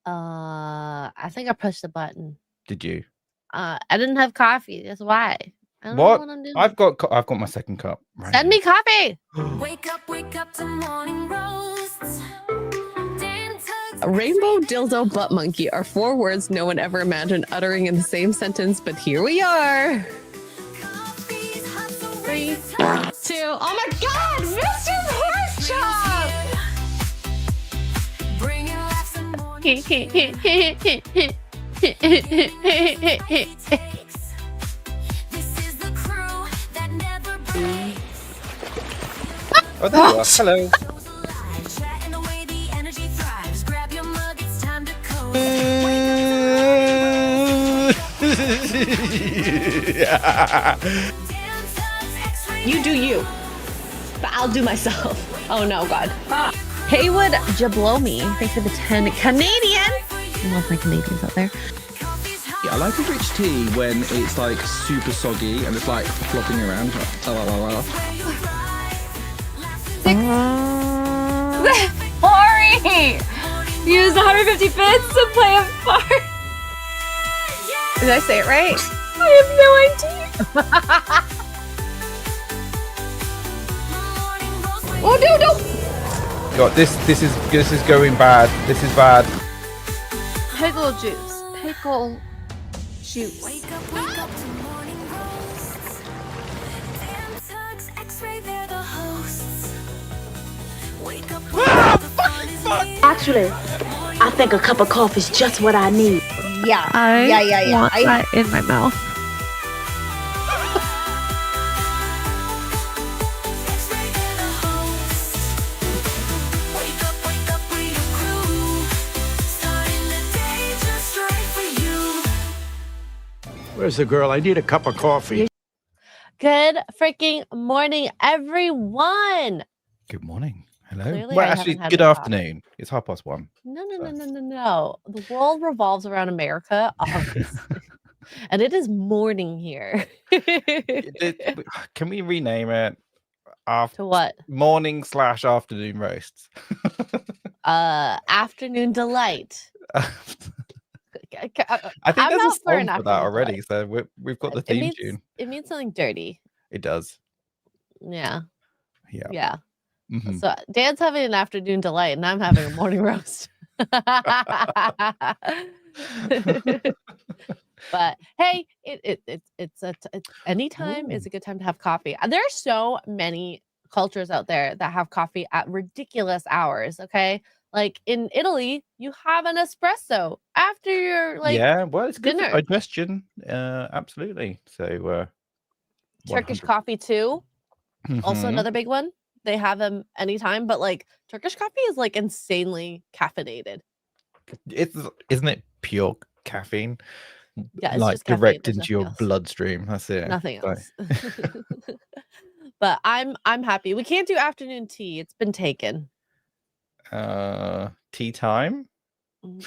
I think I pushed the button. Did you? I didn't have coffee. That's why. I don't know What? what I'm doing. I've got my second cup. Right Send me coffee. Wake up to morning roasts. Rainbow, dildo, butt monkey are 4 words no one ever imagined uttering in the same sentence, but here we are. 3, 2, oh my God, Mr. Pork Chop! Oh, there you are. Hello. You do you, but I'll do myself. Oh no, God. Haywood Jablomi, thanks for the 10 Canadian. I love my Canadians out there. Yeah, I like a rich tea when it's like super soggy and it's like flopping around. Ori! Use 150 bits to play a part. Did I say it right? I have no idea. Oh no! God, this is going bad. This is bad. Pickle juice. Pickle juice. Wake up to morning roasts. Dan Tugs, Xray, they're the hosts. Wake up, the fun is here. Actually, I think a cup of coffee is just what I need. Yeah. I want that in my mouth. Xray, they're the hosts. Wake up with your crew. Starting the day just right for you. Where's the girl? I need a cup of coffee. Good freaking morning, everyone. Good morning. Hello. Clearly, Well, I actually, haven't had good my coffee. afternoon. It's 1:30. No. The world revolves around America, obviously. And it is morning here. Can we rename it? After To what? morning/afternoon roasts. Afternoon delight. I think I'm there's a not for song an for that afternoon already. delight. So we've got the It theme means, tune. it means something dirty. It does. Yeah. Yeah. Mhm. So Dan's having an afternoon delight, and I'm having a morning roast. But hey, it's anytime is a good time to have coffee. There are so many cultures out there that have coffee at ridiculous hours. Okay, like in Italy, you have an espresso after your Yeah, well, it's good dinner. for digestion. Absolutely. So Turkish 100. coffee too. Also Mhm. another big one. They have them anytime, but like Turkish coffee is like insanely caffeinated. Isn't it pure caffeine? Yeah, it's Like just caffeine. direct There's into your nothing else. bloodstream. That's it. Nothing So- else. But I'm happy. We can't do afternoon tea. It's been taken. Tea time. Do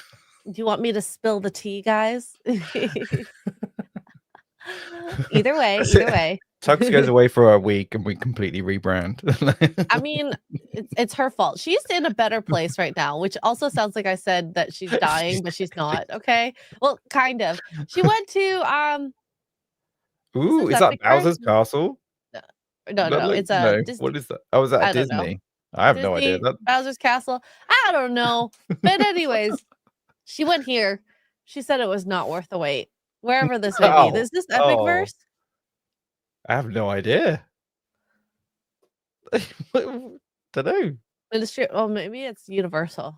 you want me to spill the tea, guys? Either way. Tux goes away for a week and we completely rebrand. I mean, it's her fault. She's in a better place right now, which also sounds like I said that she's dying, but she's not. Okay. Well, kind of. She went to Ooh, This is is that Epic Bowser's First? Castle? no, That it's no. a Disney. What is that? Oh, is that I at don't know. Disney? I have no idea. Disney, That Bowser's Castle. I don't know. But anyways, she went here. She said it was not worth the wait. Wherever this may Oh, be. Is this Epic oh. Verse? I have no idea. Don't know. Ministry. Oh, maybe it's Universal.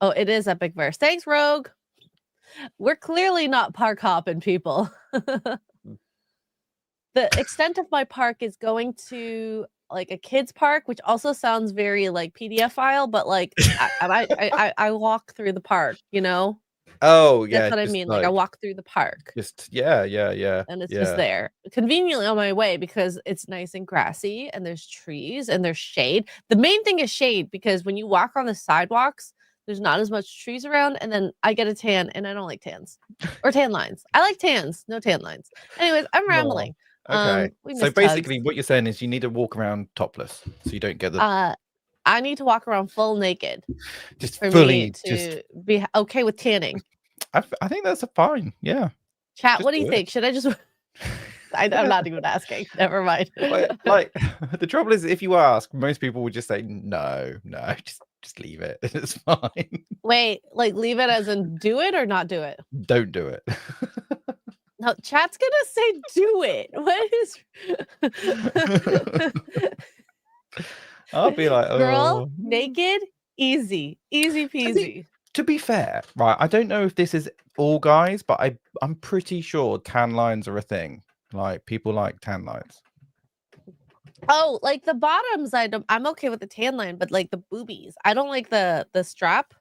Oh, it is Epic Verse. Thanks, Rogue. We're clearly not park hopping people. The extent of my park is going to like a kids park, which also sounds very like PDF file, but like I walk through the park, you know? Oh, yeah. That's what I just mean. Like I walk through the park. Just yeah. And it's yeah. just there conveniently on my way because it's nice and grassy and there's trees and there's shade. The main thing is shade because when you walk on the sidewalks, there's not as much trees around. And then I get a tan and I don't like tans or tan lines. I like tans, no tan lines. Anyways, I'm rambling. Okay. We So missed basically, Tugs. what you're saying is you need to walk around topless so you don't get the. I need to walk around full naked Just for fully, me to be okay with tanning. I think that's a fine. Yeah. Chat, Just what do you do it. think? Should I just? I'm not even asking. Never mind. Like the trouble is, if you ask, most people would just say no, just leave it. It's fine. Wait, like leave it as in do it or not do it? Don't do it. No, chat's gonna say do it. What is I'll be like, girl oh. naked? Easy peasy. To be fair, right? I don't know if this is all guys, but I'm pretty sure tan lines are a thing. Like people like tan lines. Oh, like the bottoms, I'm okay with the tan line, but like the boobies, I don't like the strap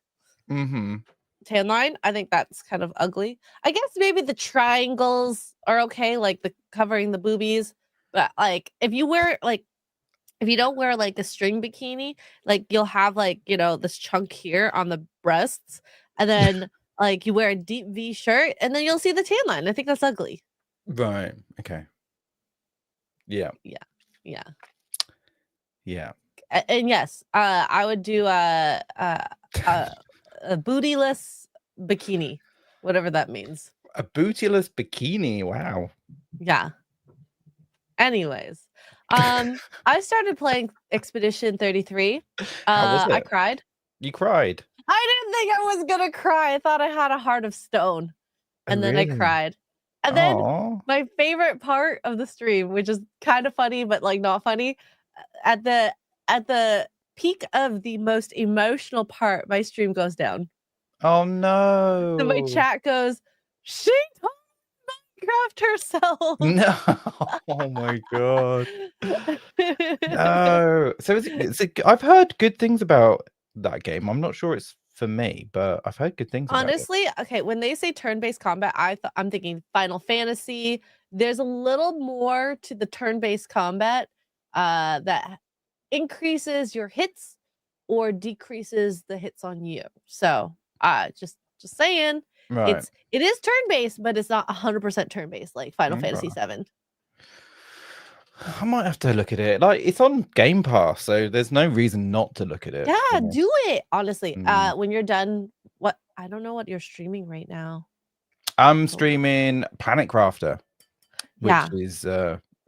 Mm-hmm. tan line. I think that's kind of ugly. I guess maybe the triangles are okay, like the covering the boobies. But like if you don't wear like a string bikini, like you'll have like, this chunk here on the breasts, and then like you wear a deep V shirt, and then you'll see the tan line. I think that's ugly. Right. Okay. Yeah. Yeah. And yes, I would do a bootyless bikini, whatever that means. A bootyless bikini. Wow. Yeah. Anyways, I started playing Expedition 33. How was I it? cried. You cried. I didn't think I was gonna cry. I thought I had a heart of stone, and then I Really? cried. And then Aw. my favorite part of the stream, which is kind of funny but like not funny, at the peak of the most emotional part, my stream goes down. Oh no. So my chat goes, she told Minecraft herself. No. Oh my god. No. So I've heard good things about that game. I'm not sure it's for me, but I've heard good things about it. Honestly, okay, when they say turn-based combat, I'm thinking Final Fantasy. There's a little more to the turn-based combat that increases your hits or decreases the hits on you. So, just saying, Right. it is turn-based, but it's not 100% turn-based like Final Okay. Fantasy 7. I might have to look at it. Like it's on Game Pass, so there's no reason not to look at it. Yeah, do it. Honestly, Mm. when you're done, I don't know what you're streaming right now. I'm streaming Planet Crafter, which Yeah. is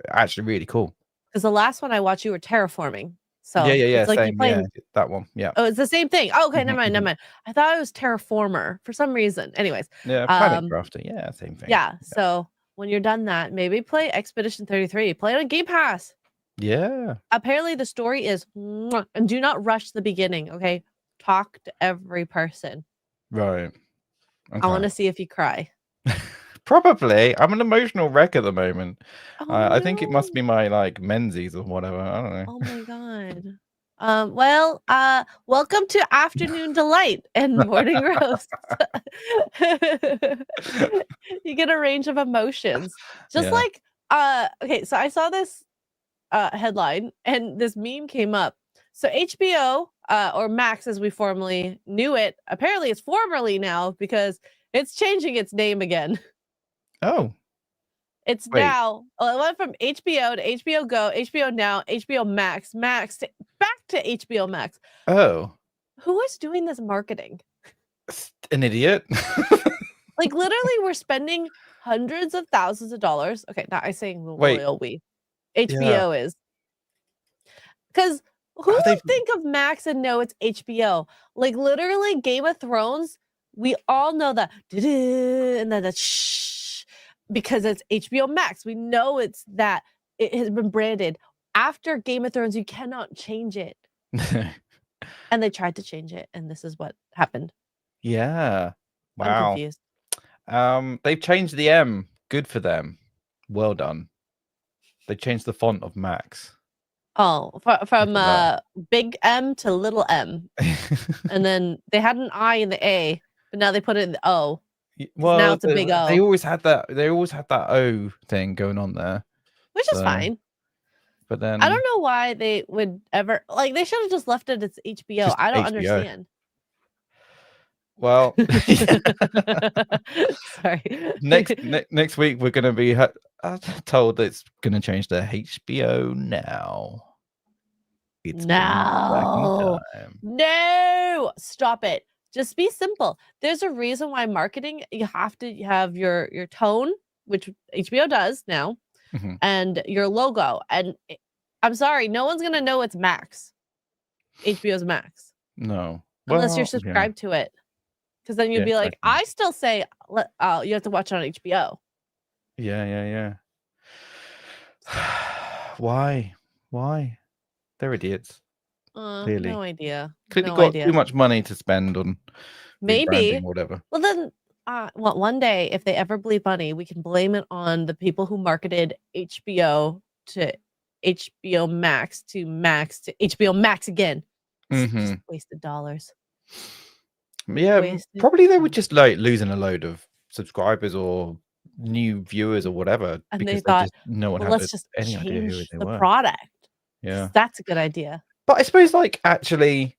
actually really cool. Because the last one I watched, you were terraforming. So Yeah, it's like same. you playing. Yeah, that one. Yeah. Oh, it's the same thing. Oh, okay, never Mhm, mind. I thought it was terraformer for some reason. Anyways, Yeah, Planet Crafter. Yeah, same thing. yeah. So when you're done that, maybe play Expedition 33. Play it on Game Pass. Yeah. Apparently, the story is mwah, and do not rush the beginning. Okay, talk to every person. Right. Okay. I want to see if you cry. Probably. I'm an emotional wreck at the moment. Oh, I think it must no. be my like menses or whatever. I don't know. Oh my god. Well, welcome to Afternoon Delight and Morning Roast. You get a range of emotions. Just Yeah. like okay, so I saw this headline and this meme came up. So HBO or Max as we formerly knew it, apparently it's formerly now because it's changing its name again. Oh. It's Wait. now, it went from HBO to HBO Go, HBO Now, HBO Max, back to HBO Max. Oh. Who is doing this marketing? An idiot. Like literally, we're spending hundreds of thousands of dollars. Okay, not I saying the Wait. royal we. HBO is. Because who Are they- would think of Max and know it's HBO? Like literally, Game of Thrones, we all know that and then the shh because it's HBO Max. We know it's that it has been branded. After Game of Thrones, you cannot change it. And they tried to change it, and this is what happened. Yeah. I'm Wow. confused. They've changed the M. Good for them. Well done. They changed the font of Max. Oh, from that. big M to little m. And then they had an I in the A, but now they put it in the O. Well, now it's a big O. They always had that. They always had that O thing going on there. Which is So, fine. But then I don't know why they would ever like. They should have just left it as HBO. Just I don't HBO. understand. Well, Sorry. next week we're going to be told that it's going to change to HBO Now. It's been back in No. time. No, stop it. Just be simple. There's a reason why marketing, you have to have your tone, which HBO does now, Mhm. and your logo. And I'm sorry, no one's gonna know it's Max. HBO's Max. No. Unless you're Well, yeah. subscribed to it. Because then you'd Yeah, be like, exactly. I still say you have to watch it on HBO. Yeah. Why? They're idiots. Clearly. No idea. Clearly No got idea. too much money to spend on Maybe. rebranding or whatever. Well, then, well, one day, if they ever bleed money, we can blame it on the people who marketed HBO to HBO Max to HBO Max again. Just Mhm. wasted dollars. Yeah, Wasted probably they were dollars. just like losing a load of subscribers or new viewers or whatever And they because thought, just no one well, had let's just any idea who change they the were. product. Yeah. That's a good idea. But I suppose like actually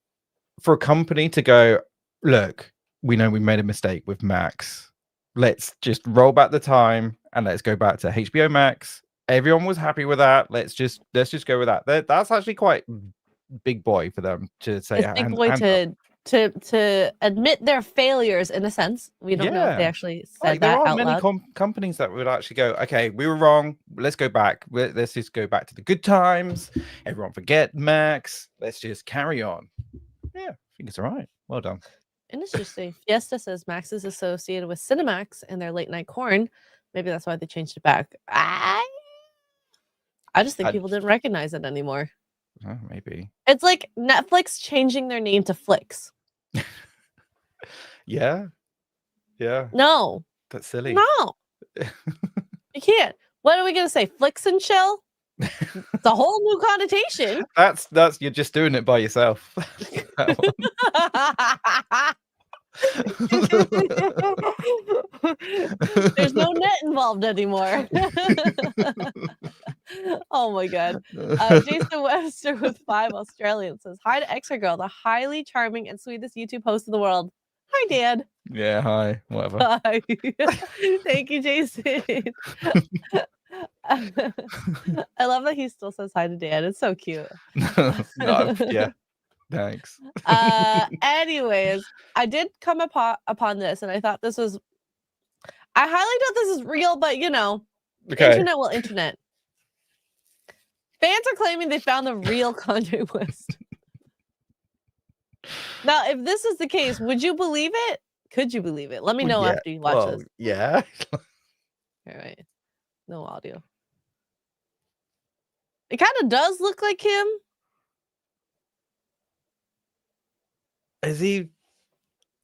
for a company to go, look, we know we made a mistake with Max. Let's just roll back the time and let's go back to HBO Max. Everyone was happy with that. Let's just go with that. That's actually quite big boy for them to say. It's big boy to admit their failures in a sense. We don't know if they Yeah. actually said Like there that aren't out many loud. companies that would actually go, okay, we were wrong. Let's go back. Let's just go back to the good times. Everyone forget Max. Let's just carry on. Yeah, I think it's all right. Well done. Interesting. Fiesta says Max is associated with Cinemax and their late night corn. Maybe that's why they changed it back. I just think people didn't recognize it anymore. Maybe. It's like Netflix changing their name to Flix. Yeah. No, That's silly. no, you can't. What are we gonna say? Flix and chill? It's a whole new connotation. That's you're just doing it by yourself. There's no net involved anymore. Oh my god. Jason Webster with 5 Australians says, hi to Xray Girl, the highly charming and sweetest YouTube host in the world. Hi, Dan. Yeah, hi. Whatever. Hi. Thank you, Jason. I love that he still says hi to Dan. It's so cute. No, yeah. Thanks. Anyways, I did come upon this and I thought this was, I highly doubt this is real, but you know, Okay. internet will internet. Fans are claiming they found the real Kanye West. Now, if this is the case, would you believe it? Could you believe it? Let me know after you watch this. Yeah. All right. No audio. It kind of does look like him. Is he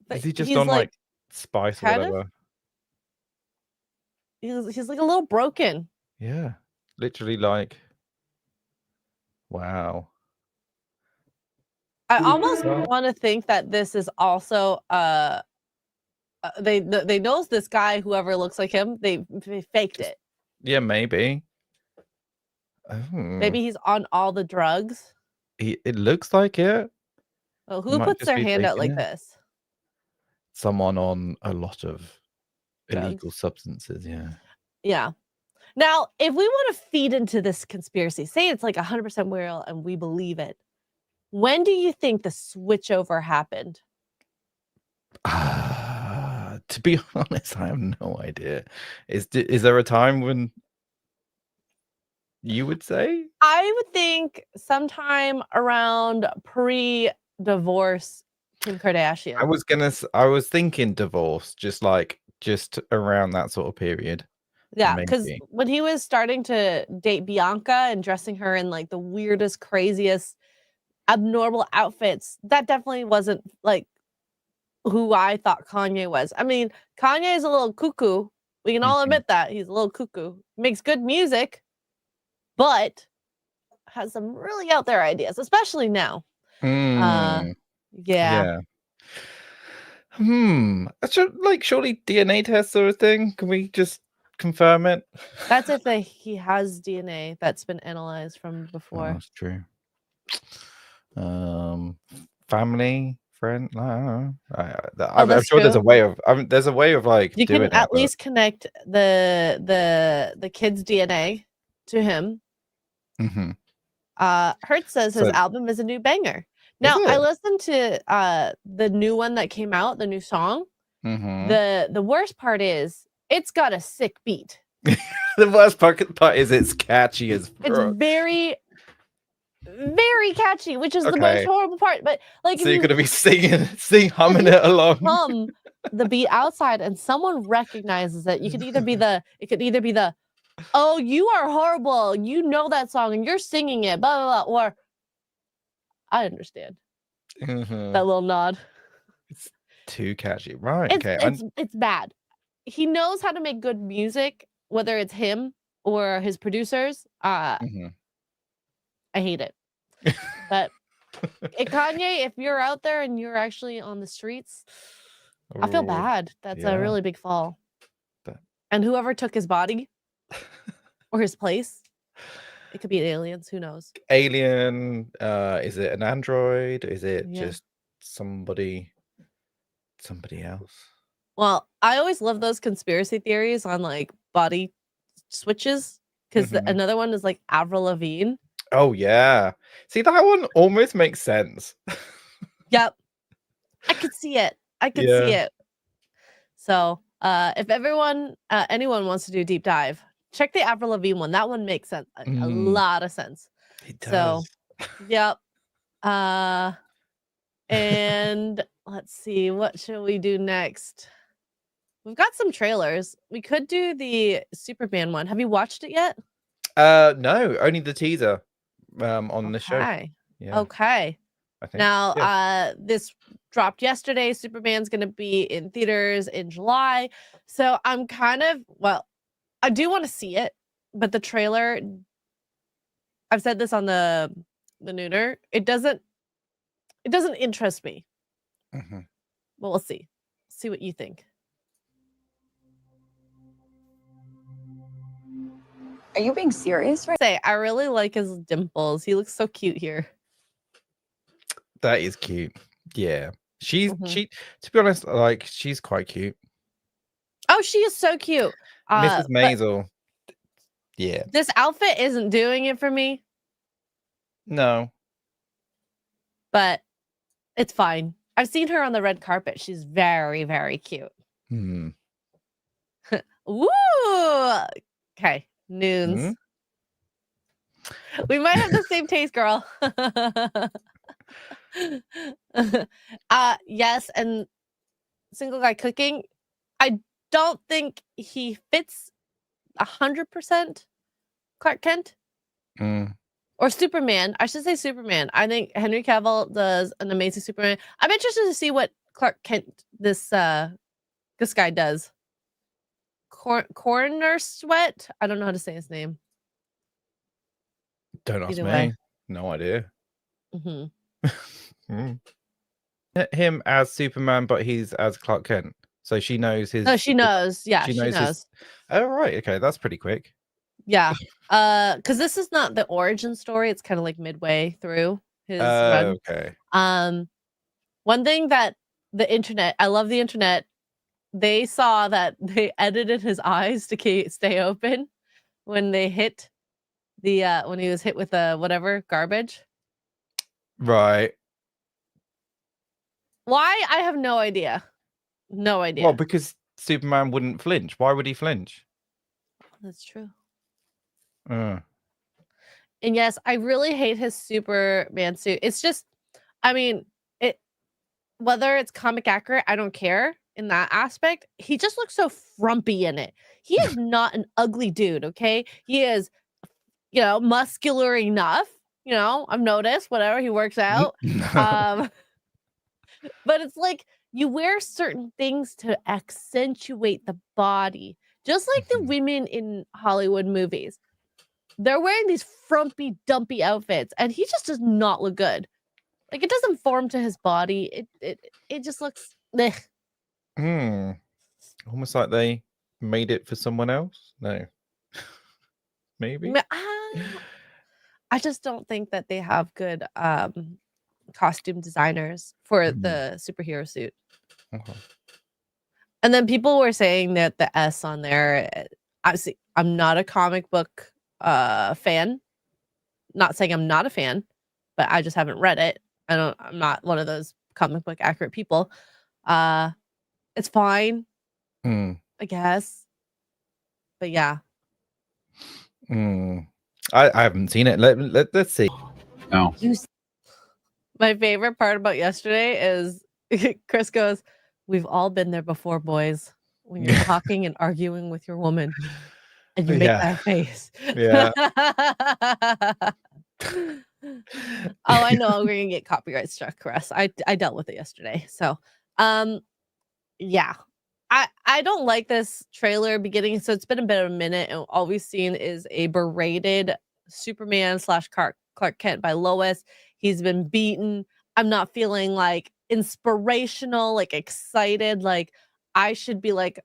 But just he's on like Spice or kind of- whatever? He's like a little broken. Yeah. Literally like wow. I almost want to think that this is also they knows this guy, whoever looks like him, they faked it. Yeah, maybe. Maybe he's on all the drugs. It looks like it. Oh, who Might puts just their be hand out like faking it. this? Someone on a lot of illegal Drugs. substances, yeah. Yeah. Now, if we want to feed into this conspiracy, say it's like 100% real and we believe it, when do you think the switchover happened? To be honest, I have no idea. Is there a time when you would say? I would think sometime around pre-divorce Kim Kardashian. I was thinking divorce, just around that sort of period. Yeah, because Maybe. when he was starting to date Bianca and dressing her in like the weirdest, craziest, abnormal outfits, that definitely wasn't like who I thought Kanye was. I mean, Kanye is a little cuckoo. We can all admit that he's a little cuckoo. Makes good music, but has some really out there ideas, especially now. Yeah. Surely DNA test sort of thing. Can we just confirm it? That's if he has DNA that's been analyzed from Oh, before. that's true. Family, friend. I don't know. I'm that's sure there's true. a way of. There's a way of like You doing can it, at but- least connect the kid's DNA to him. Mhm. Hurt says his So- album is a new banger. Now I listened to the new one that came out, the new song. Mhm. The worst part is it's got a sick beat. The worst part is it's catchy as It's fuck. very, very catchy, which is the most Okay. horrible part. But like, So if you're you gonna be humming it along. hum the beat outside and someone recognizes it, it could either be the oh, you are horrible, you know that song and you're singing it, blah blah blah, or I understand Mhm. that little nod. Too catchy, right? It's Okay. it's bad. He knows how to make good music, whether it's him or his producers. Mhm. I hate it. But Kanye, if you're out there and you're actually on the streets, I feel Ooh, bad. That's yeah. a really big fall. But- And whoever took his body or his place, it could be aliens. Who knows? Alien. Is it an android? Is it Yeah. just somebody else? Well, I always love those conspiracy theories on like body switches because Mhm. another one is like Avril Lavigne. Oh yeah. See, that one almost makes sense. Yep. I could see it. I could see Yeah. it. So, if anyone wants to do a deep dive, check the Avril Lavigne one. That one makes sense. A lot of sense. It So, does. yep. And let's see, what should we do next? We've got some trailers. We could do the Superman one. Have you watched it yet? No, only the teaser on the show. Okay. Yeah, Okay. I think. Now, Yeah. this dropped yesterday. Superman's going to be in theaters in July. So I'm kind of, well, I do want to see it, but the trailer, I've said this on the Nooner, it doesn't interest me. Mhm. But we'll see. See what you think. Are you being serious right Say, I really like his dimples. He looks so cute here. That is cute. Yeah. She Mhm. to be honest, like she's quite cute. Oh, she is so cute. Mrs. But Maisel. Yeah. this outfit isn't doing it for me, No. but it's fine. I've seen her on the red carpet. She's very, very cute. Hmm. Woo! Okay, noons. We might have the same taste, girl. Yes, and single guy cooking. I don't think he fits 100% Clark Kent Mm. or Superman. I should say Superman. I think Henry Cavill does an amazing Superman. I'm interested to see what Clark Kent this guy does. Corner Sweat. I don't know how to say his name. Don't ask Either me. way. No idea. Mhm. Mm. Him as Superman, but he's as Clark Kent. So she knows his. No, she knows. Yeah, she she knows knows. his- Oh right, okay, that's pretty quick. Yeah. Because this is not the origin story. It's kind of like midway through his run. Okay. One thing that the internet, I love the internet. They saw that they edited his eyes to stay open when they hit the when he was hit with the whatever garbage. Right. Why? I have no idea. No idea. Well, because Superman wouldn't flinch. Why would he flinch? That's true. Uh, And yes, I really hate his Superman suit. It's just, I mean, whether it's comic accurate, I don't care in that aspect. He just looks so frumpy in it. He is not an ugly dude, okay? He is, muscular enough. I've noticed, whatever, he works out. But it's like you wear certain things to accentuate the body, just like the women in Hollywood movies. They're wearing these frumpy, dumpy outfits, and he just does not look good. Like, it doesn't form to his body. It just looks. Almost like they made it for someone else. No. Maybe. I just don't think that they have good costume designers for the superhero suit. Okay. And then people were saying that the S on there, obviously, I'm not a comic book fan. not saying I'm not a fan, but I just haven't read it. I'm not one of those comic book accurate people. It's fine, Mm, I guess. But yeah. mm. I haven't seen it. Let's see. Oh. My favorite part about yesterday is Chris goes, "We've all been there before, boys. When you're talking and arguing with your woman, and you make Yeah. that face." Yeah. Oh, I know we're gonna get copyright struck, Chris. I dealt with it yesterday. So, yeah. I don't like this trailer beginning. So it's been a bit of a minute, and all we've seen is a berated Superman / Clark Kent by Lois. He's been beaten. I'm not feeling like inspirational, like excited. Like I should be like,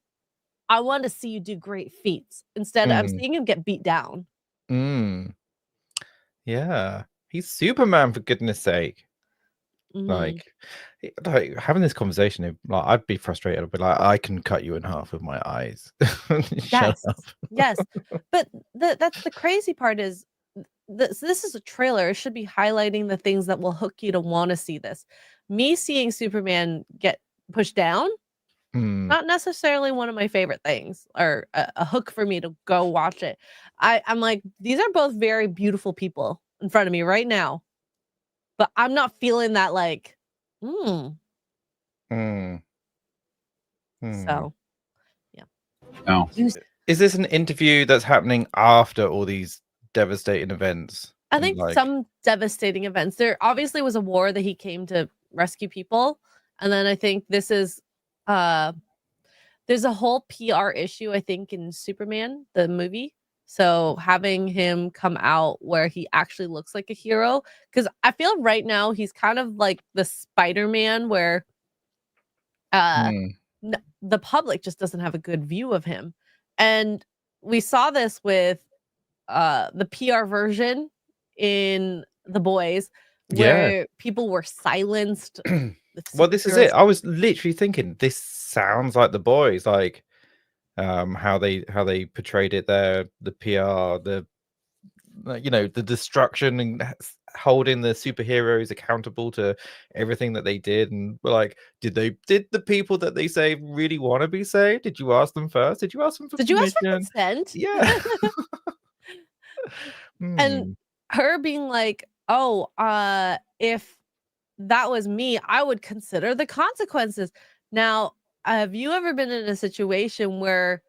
I want to see you do great feats. Instead, I'm seeing him get beat down. Mm. Yeah. He's Superman, for goodness sake. Mhm. Like having this conversation, like I'd be frustrated. I'd be like, I can cut you in half with my eyes. Shut Yes. up. Yes. But that's the crazy part is this is a trailer. It should be highlighting the things that will hook you to want to see this. Me seeing Superman get pushed down, Mm, not necessarily one of my favorite things or a hook for me to go watch it. I'm like, these are both very beautiful people in front of me right now. But I'm not feeling that like, mm, mm. so yeah. Oh. Is this an interview that's happening after all these devastating events? I And, think like, some devastating events. There obviously was a war that he came to rescue people. And then I think this is there's a whole PR issue, I think, in Superman, the movie. So having him come out where he actually looks like a hero. Because I feel right now he's kind of like the Spider-Man where mm, the public just doesn't have a good view of him. And we saw this with the PR version in The Boys, Yeah. where people were silenced. The Well, this is superheroes- it. I was literally thinking this sounds like The Boys, like how they portrayed it there, the PR, the the destruction and holding the superheroes accountable to everything that they did. And we're like, did the people that they saved really want to be saved? Did you ask them first? Did you ask them for Did you ask for permission? consent? Yeah. And her being like, "Oh, if that was me, I would consider the consequences." Now, have you ever been in a situation where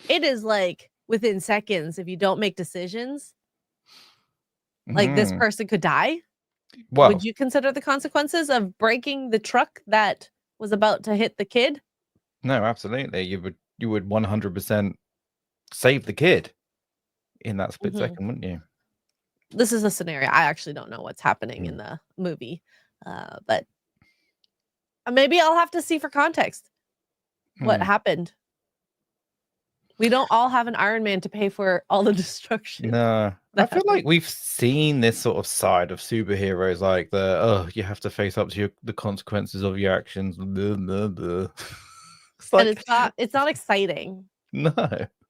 it is like within seconds if you don't make decisions, like this Mhm. person could die? Well, Would you consider the consequences of breaking the truck that was about to hit the kid? no, absolutely. You would 100% save the kid in that split Mhm. second, wouldn't you? This is a scenario. I actually don't know what's happening in the movie, but maybe I'll have to see for context what Mm. happened. We don't all have an Iron Man to pay for all the destruction. No, I that feel happened. like we've seen this sort of side of superheroes, like you have to face up to the consequences of your actions. Blah, blah, blah. It's And like it's not exciting. no,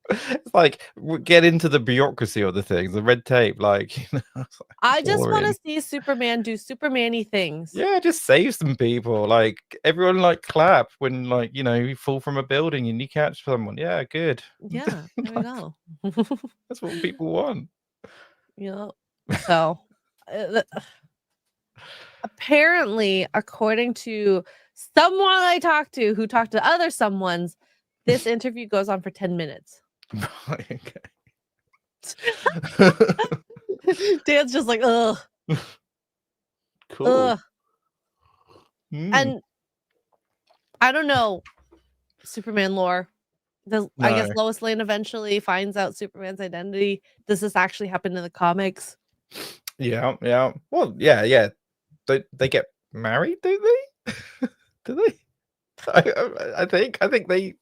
it's like get into the bureaucracy of the things, the red tape. Like it's like I just want boring. to see Superman do Superman-y things. Yeah, just save some people. Like everyone, like clap when you fall from a building and you catch someone. Yeah, good. Yeah, there we go. That's what people want. You know, so apparently, according to someone I talked to who talked to other someones, this interview goes on for 10 minutes. Right, okay. Dan's just like, ugh. Cool. Ugh. Mm. And I don't know Superman lore. I guess No. Lois Lane eventually finds out Superman's identity. Does this actually happen in the comics? Yeah. Well, yeah. They get married, don't they? Do they? I think they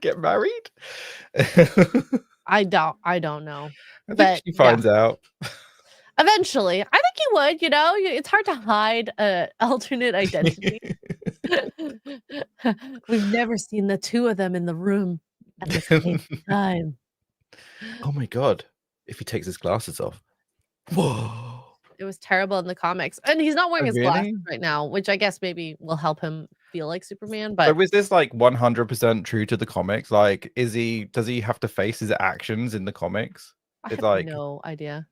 get married. I don't know. I think But she finds out. Eventually, I think he would. It's hard to hide an alternate identity. We've never seen the two of them in the room at the same time. Oh my god! If he takes his glasses off, whoa! It was terrible in the comics, and he's not wearing his glasses really? right now, which I guess maybe will help him feel like Superman. So But was this like 100% true to the comics? Like, does he have to face his actions in the comics? I It's have like, no idea.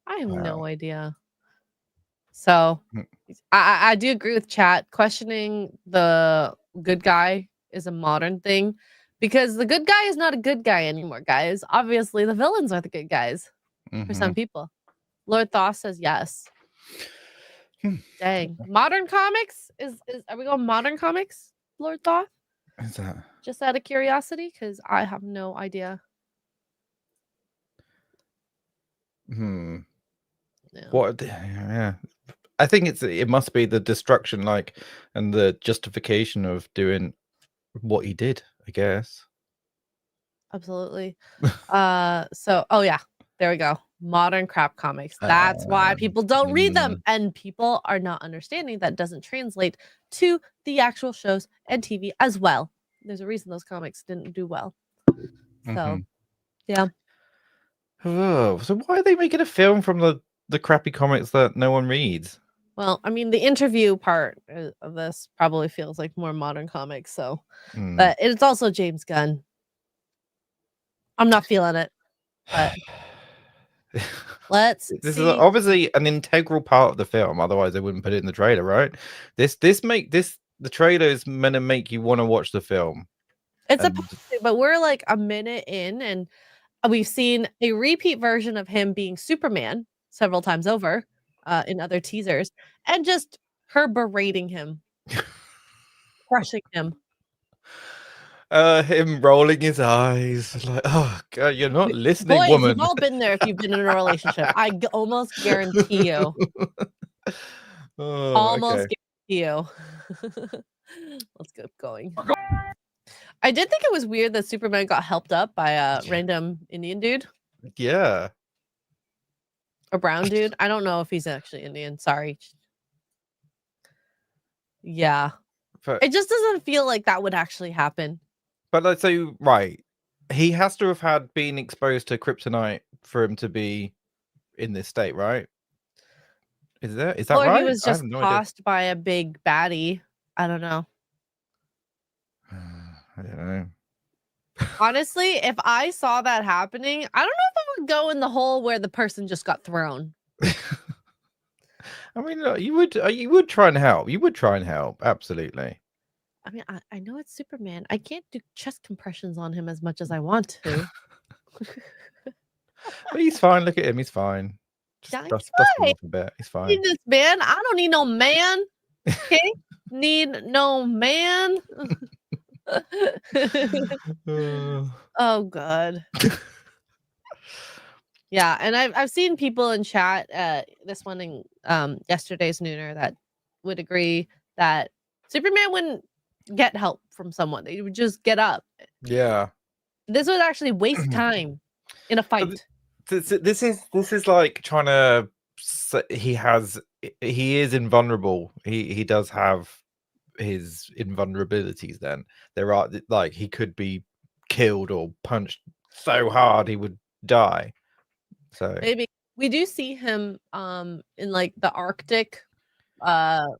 I have wow. no idea. So Mm. I do agree with chat. Questioning the good guy is a modern thing because the good guy is not a good guy anymore, guys. Obviously, the villains are the good guys for some Mhm. people. Lord Thoth says yes. Hmm. Dang. Modern comics? Are we going modern comics, Lord Thoth? Is that? Just out of curiosity, because I have no idea. Hmm. No. What? Yeah. I think it must be the destruction, like, and the justification of doing what he did, I guess. Absolutely. Oh yeah, there we go. Modern crap comics. That's why people don't read them, and people are not understanding that doesn't translate to the actual shows and TV as well. There's a reason those comics didn't do well. So, Mhm. yeah. Oh, so why are they making a film from the crappy comics that no one reads? Well, I mean, the interview part of this probably feels like more modern comics. So, Mm. but it's also James Gunn. I'm not feeling it. But let's This is see. obviously an integral part of the film, otherwise they wouldn't put it in the trailer, right? The trailer is meant to make you want to watch the film. It's And supposed to, but we're like a minute in, and we've seen a repeat version of him being Superman several times over in other teasers, and just her berating him, crushing him. him rolling his eyes like, oh god, you're not listening, Boys, woman. you've all been there if you've been in a relationship. I almost guarantee you. Oh, Almost okay. guarantee you. Let's get going. I did think it was weird that Superman got helped up by a random Indian dude. Yeah. A brown dude. I don't know if he's actually Indian. Sorry. Yeah. But It just doesn't feel like that would actually happen. let's say, right, he has to have had been exposed to kryptonite for him to be in this state, right? Is that Or right? he was I have just no idea. tossed by a big baddie. I don't know. I don't know. Honestly, if I saw that happening, I don't know if I would go in the hole where the person just got thrown. I mean, you would try and help. You would try and help, absolutely. I mean, I know it's Superman. I can't do chest compressions on him as much as I want to. But he's fine. Look at him. He's fine. Just Yeah, he's dust him fine. off a bit. He's Need fine. this man. I don't need no man. Okay? Need no man. Oh god. Yeah, and I've seen people in chat this one in yesterday's nooner that would agree that Superman wouldn't get help from someone. They would just get up. Yeah. This would actually waste time in a fight. This is like trying to. He is invulnerable. He does have his invulnerabilities. Then there are like he could be killed or punched so hard he would die. So Maybe we do see him in like the Arctic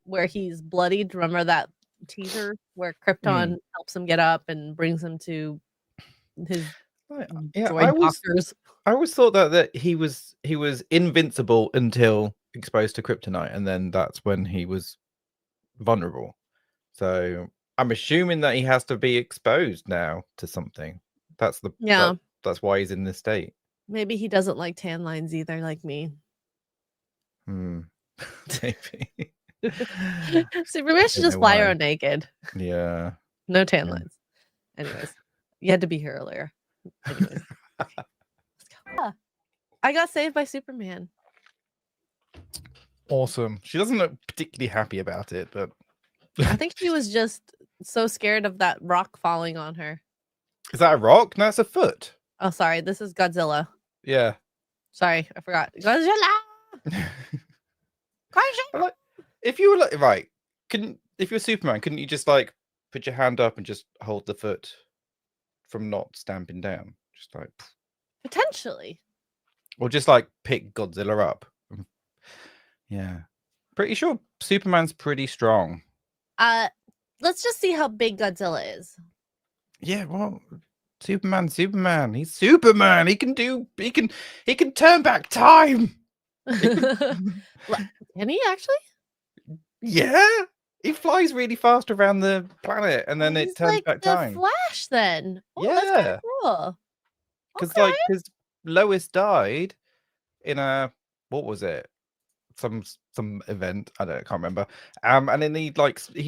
where he's bloodied. Remember that teaser where Krypton helps him get up and brings him to his droid doctors. I always thought that he was invincible until exposed to kryptonite, and then that's when he was vulnerable. So I'm assuming that he has to be exposed now to something. That's that's why he's in this state. Maybe he doesn't like tan lines either, like me. Maybe. Superman should just fly around naked. Yeah. No tan lines. Anyways, you had to be here earlier. Anyways. Okay. Let's go. I got saved by Superman. Awesome. She doesn't look particularly happy about it, but I think she was just so scared of that rock falling on her. Is that a rock? No, it's a foot. Oh, sorry. This is Godzilla. Yeah. Sorry, I forgot. Godzilla. If you were like right, if you're Superman, couldn't you just like put your hand up and just hold the foot from not stamping down? Just like potentially. Or just like pick Godzilla up Yeah. Pretty sure Superman's pretty strong. Let's just see how big Godzilla is. Yeah, well, Superman. He's Superman. He can turn back time. Can he actually? Yeah. He flies really fast around the planet and then Oh, it he's turns like back the time. Flash then. Oh, that's kind Yeah. of cool. Because Okay. because Lois died in a what was it? Some event. I can't remember. And then he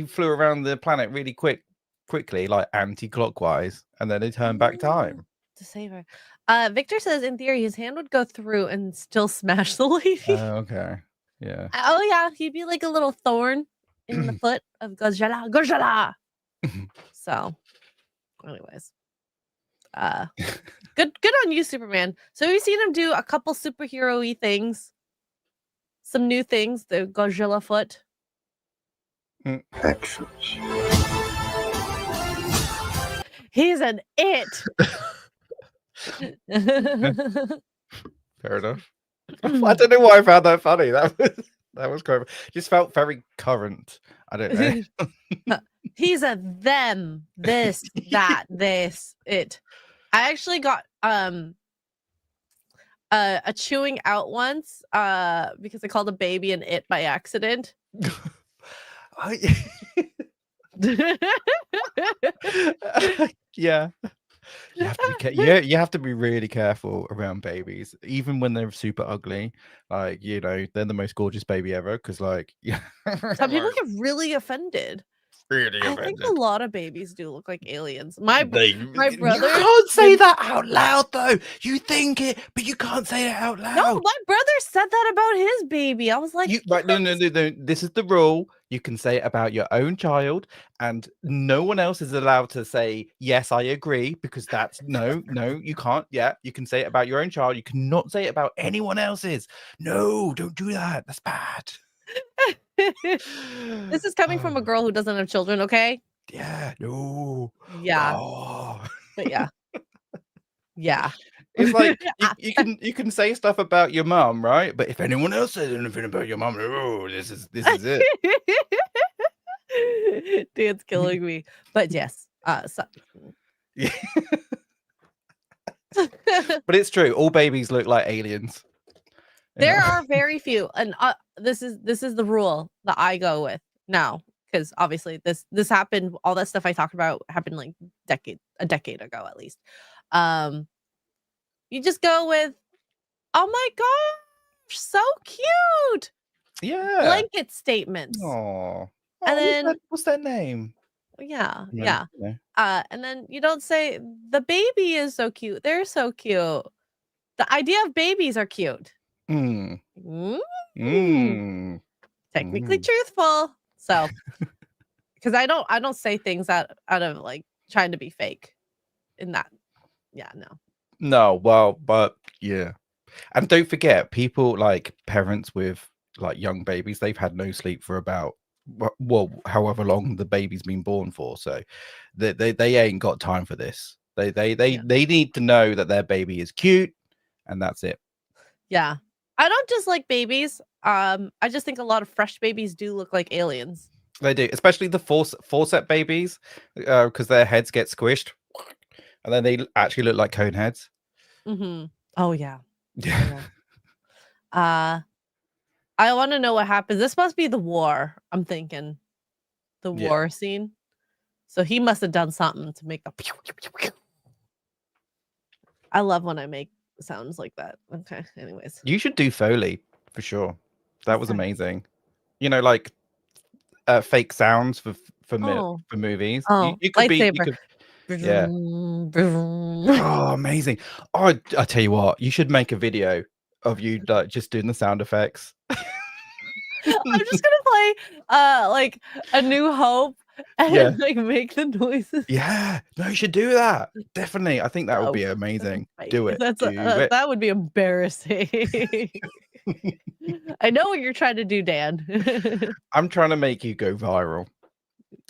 flew around the planet really quickly, like anti-clockwise, and then he turned back time. To save her. Victor says in theory his hand would go through and still smash the lady. Okay. Yeah. Oh yeah, he'd be like a little thorn in the foot of Godzilla. Godzilla. So, anyways, good on you, Superman. So we've seen him do a couple superhero-y things, some new things. The Godzilla foot. Excellent. He's an it. Fair enough. I don't know why I found that funny. That was quite. Just felt very current. I don't know. He's a them, this, that, this, it. I actually got a chewing out once because I called a baby an it by accident. Yeah. You have to be you have to be really careful around babies, even when they're super ugly. Like, they're the most gorgeous baby ever. Because, like, Some people get really offended. really I think a lot of babies do look like aliens. My You brother. can't say that out loud, though. You think it, but you can't say it out loud. No, my brother said that about his baby. I was like, No. This is the rule. You can say it about your own child, and no one else is allowed to say, yes, I agree, because that's no, you can't. Yeah, you can say it about your own child. You cannot say it about anyone else's. No, don't do that. That's bad. This is coming from a girl who doesn't have children, okay? Yeah, no. Yeah. Oh. But yeah. Yeah. It's like you can say stuff about your mum, right? But if anyone else says anything about your mum, oh, this is it. Dan's killing me. But yes. Yeah. But it's true. All babies look like aliens. There are very few, and this is the rule that I go with now, because obviously this happened. All that stuff I talked about happened like a decade ago at least. You just go with, oh my gosh, so cute. Yeah. Blanket statements. Oh. And then what's that name? Yeah. Yeah. And then you don't say the baby is so cute. They're so cute. The idea of babies are cute. Technically truthful. So, because I don't say things out of like trying to be fake. In that, yeah, no. No, well, but yeah, and don't forget, people like parents with like young babies, they've had no sleep for about however long the baby's been born for. So they ain't got time for this. They need to know that their baby is cute, and that's it. Yeah. I don't just like babies. I just think a lot of fresh babies do look like aliens. They do, especially the forceps babies, because their heads get squished, and then they actually look like cone heads. Oh yeah. Yeah. I want to know what happens. This must be the war. I'm thinking, the war scene. So he must have done something to make the. I love when I make sounds like that. Okay. Anyways, You should do Foley for sure. That was amazing. Like fake sounds for movies. Oh, you could be. lightsaber. Yeah. Oh, amazing. Oh, I tell you what, you should make a video of you like just doing the sound effects. I'm just gonna play like A New Hope and like make the noises. Yeah, no, you should do that. Definitely. I think that would be amazing. Do it. That would be embarrassing. I know what you're trying to do, Dan. I'm trying to make you go viral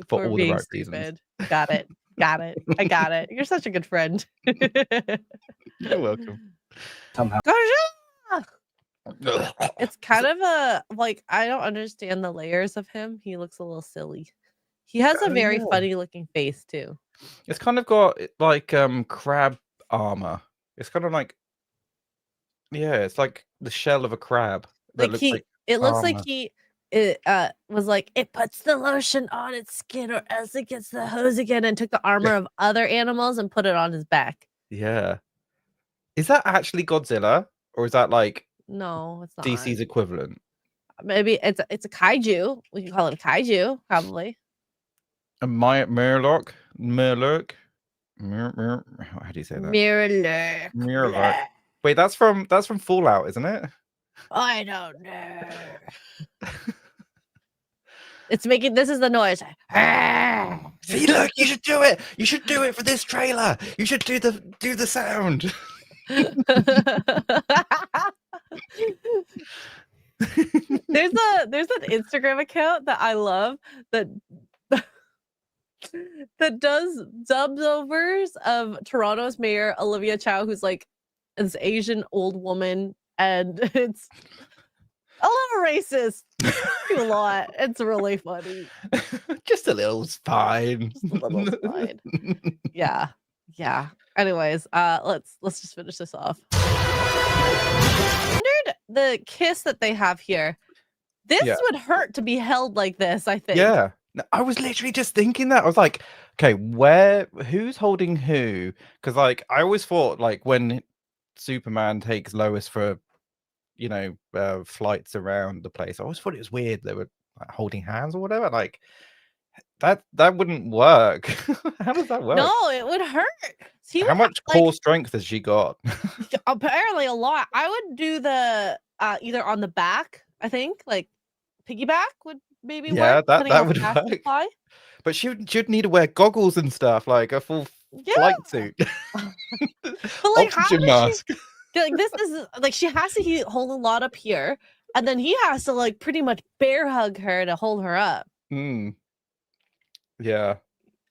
for all the being right stupid. reasons. Got it. I got it. You're such a good friend. You're welcome. Godzilla! It's kind of a like I don't understand the layers of him. He looks a little silly. He has a very yeah. funny looking face too. It's kind of got like crab armor. It's kind of like it's like the shell of a crab that Like looks he like it looks like armor. he it was like it puts the lotion on its skin or else it gets the hose again and took the armor of other animals and put it on his back. Yeah. Is that actually Godzilla or is that like No, it's not. DC's equivalent? Maybe it's a kaiju. We can call it a kaiju, probably. A Murloc? How do you say that? Mirror. Murloc. Wait, that's from Fallout, isn't it? I don't know. It's making this is the noise. See, look, you should do it. You should do it for this trailer. You should do the sound. There's an Instagram account that I love that that does dubs overs of Toronto's mayor Olivia Chow, who's like this Asian old woman, and it's a little racist. A lot. It's really funny. Just a little spine. Just a little slide. Yeah. Anyways, let's just finish this off. Wondered the kiss that they have here. This would hurt to be held like this, I think. Yeah. No, I was literally just thinking that. I was like, okay, who's holding who? Because like I always thought like when Superman takes Lois for flights around the place, I always thought it was weird they were like, holding hands or whatever. Like that wouldn't work. How does that work? No, it would hurt. How much core strength has she got? Apparently a lot. I would do the either on the back, I think, like piggyback would maybe work. That would work. But she'd need to wear goggles and stuff, like a full flight suit. But like Oxygen mask. Like this is like she has to hold a lot up here, and then he has to like pretty much bear hug her to hold her up. Yeah.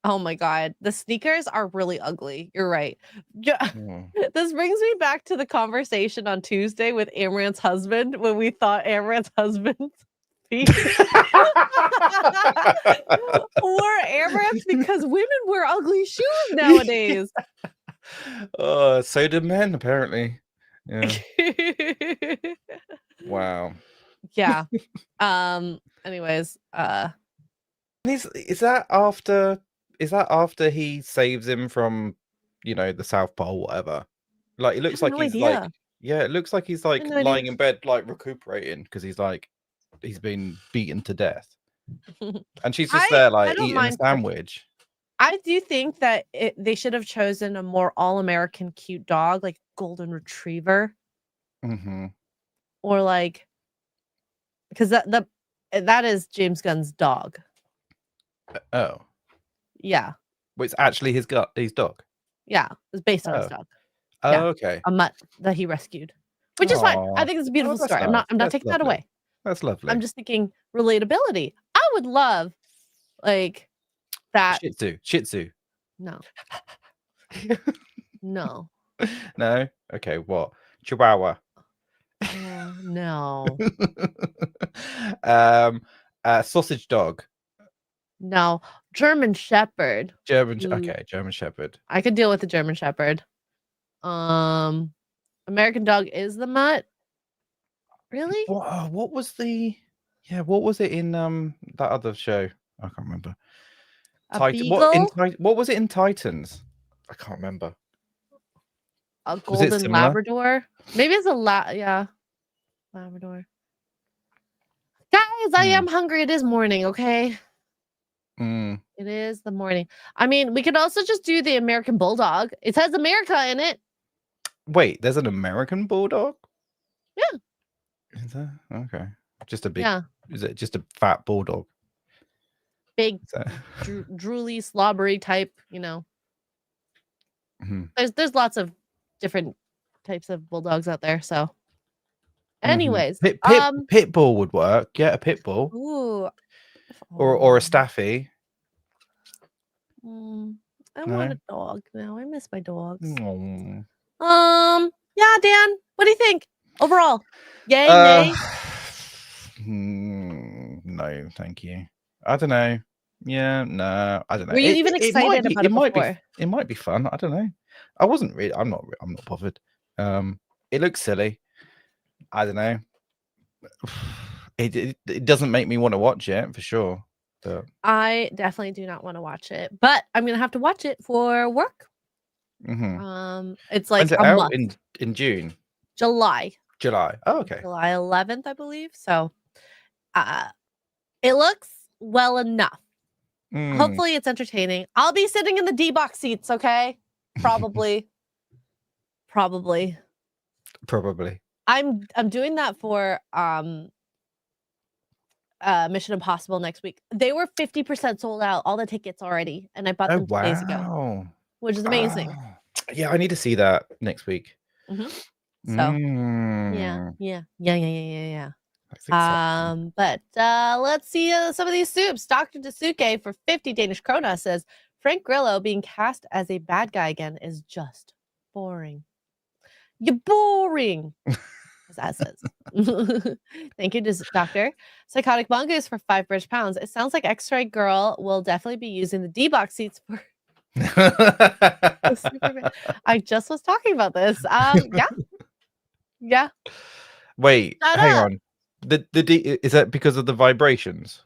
Oh my god, the sneakers are really ugly. You're right. Yeah. This brings me back to the conversation on Tuesday with Amran's husband when we thought Amran's husband's feet were Amran's because women wear ugly shoes nowadays. So do men apparently. Yeah. Wow. Yeah. Anyways, is that after he saves him from the South Pole, whatever? Like it looks like he's like it looks like he's like lying in bed like recuperating because he's been beaten to death. And she's just there like eating a sandwich. I do think that they should have chosen a more all-American cute dog, like golden retriever. Or like because that is James Gunn's dog. Oh. Yeah. Well, it's actually his dog. Yeah, it's based on his dog. Oh, yeah. Okay. A mutt that he rescued. Which is fine. I think it's a beautiful story. Nice. I'm not taking that away. That's lovely. I'm just thinking relatability. I would love like that. Shih Tzu. No. No. No? Okay, what? Chihuahua. No. Sausage dog. No. German Shepherd. German Shepherd. I could deal with the German Shepherd. American dog is the mutt. Really? What was it in that other show? I can't remember. What was it in Titans? I can't remember. A golden Labrador? Maybe it's a Labrador. Guys, I am hungry. It is morning, okay? It is the morning. I mean, we could also just do the American Bulldog. It has America in it. Wait, there's an American Bulldog? Yeah. Is there? Okay. Just a big. Yeah. Is it just a fat bulldog? Big, drooly, slobbery type. There's lots of different types of bulldogs out there. So, anyways, pit bull would work. Yeah, a pit bull. Ooh. Or a staffy. I want a dog now. I miss my dogs. Oh. Yeah, Dan, what do you think? Overall, yay, Uh, nay. no, thank you. I don't know. Yeah, no, I don't know. Were you even excited about it before? It might be fun. I don't know. I wasn't really. I'm not bothered. It looks silly. I don't know. It doesn't make me want to watch it for sure. But I definitely do not want to watch it, but I'm gonna have to watch it for work. It's like when's it a out? month. In June, July July. Oh, okay. July 11th, I believe. So, it looks well enough. Mm. Hopefully, it's entertaining. I'll be sitting in the D box seats. Okay, probably. Probably. I'm doing that for Mission Impossible next week. They were 50% sold out, all the tickets already, and I bought them 2 days ago, which is amazing. Yeah, I need to see that next week. So Mm, yeah. that's exciting. But let's see some of these soups. Dr. Dasuke for 50 Danish krona says Frank Grillo being cast as a bad guy again is just boring. You're boring. As that says. Thank you, Doctor. Psychotic Mongoose for 5 British pounds. It sounds like Xray Girl will definitely be using the D box seats for. I just was talking about this. Yeah. Wait, Shut hang up. on. The D, is that because of the vibrations?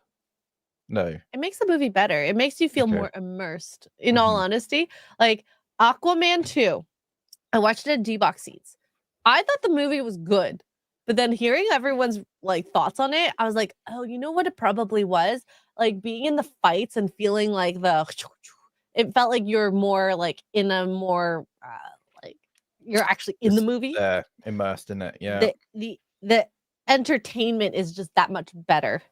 No. It makes the movie better. It makes you feel Okay. more immersed. In all honesty, like Aquaman 2, I watched it in D box seats. I thought the movie was good, but then hearing everyone's like thoughts on it, I was like, oh, you know what it probably was? Like being in the fights and feeling like it felt like you're more like in a more like you're actually in the movie. Immersed in it. Yeah. The entertainment is just that much better.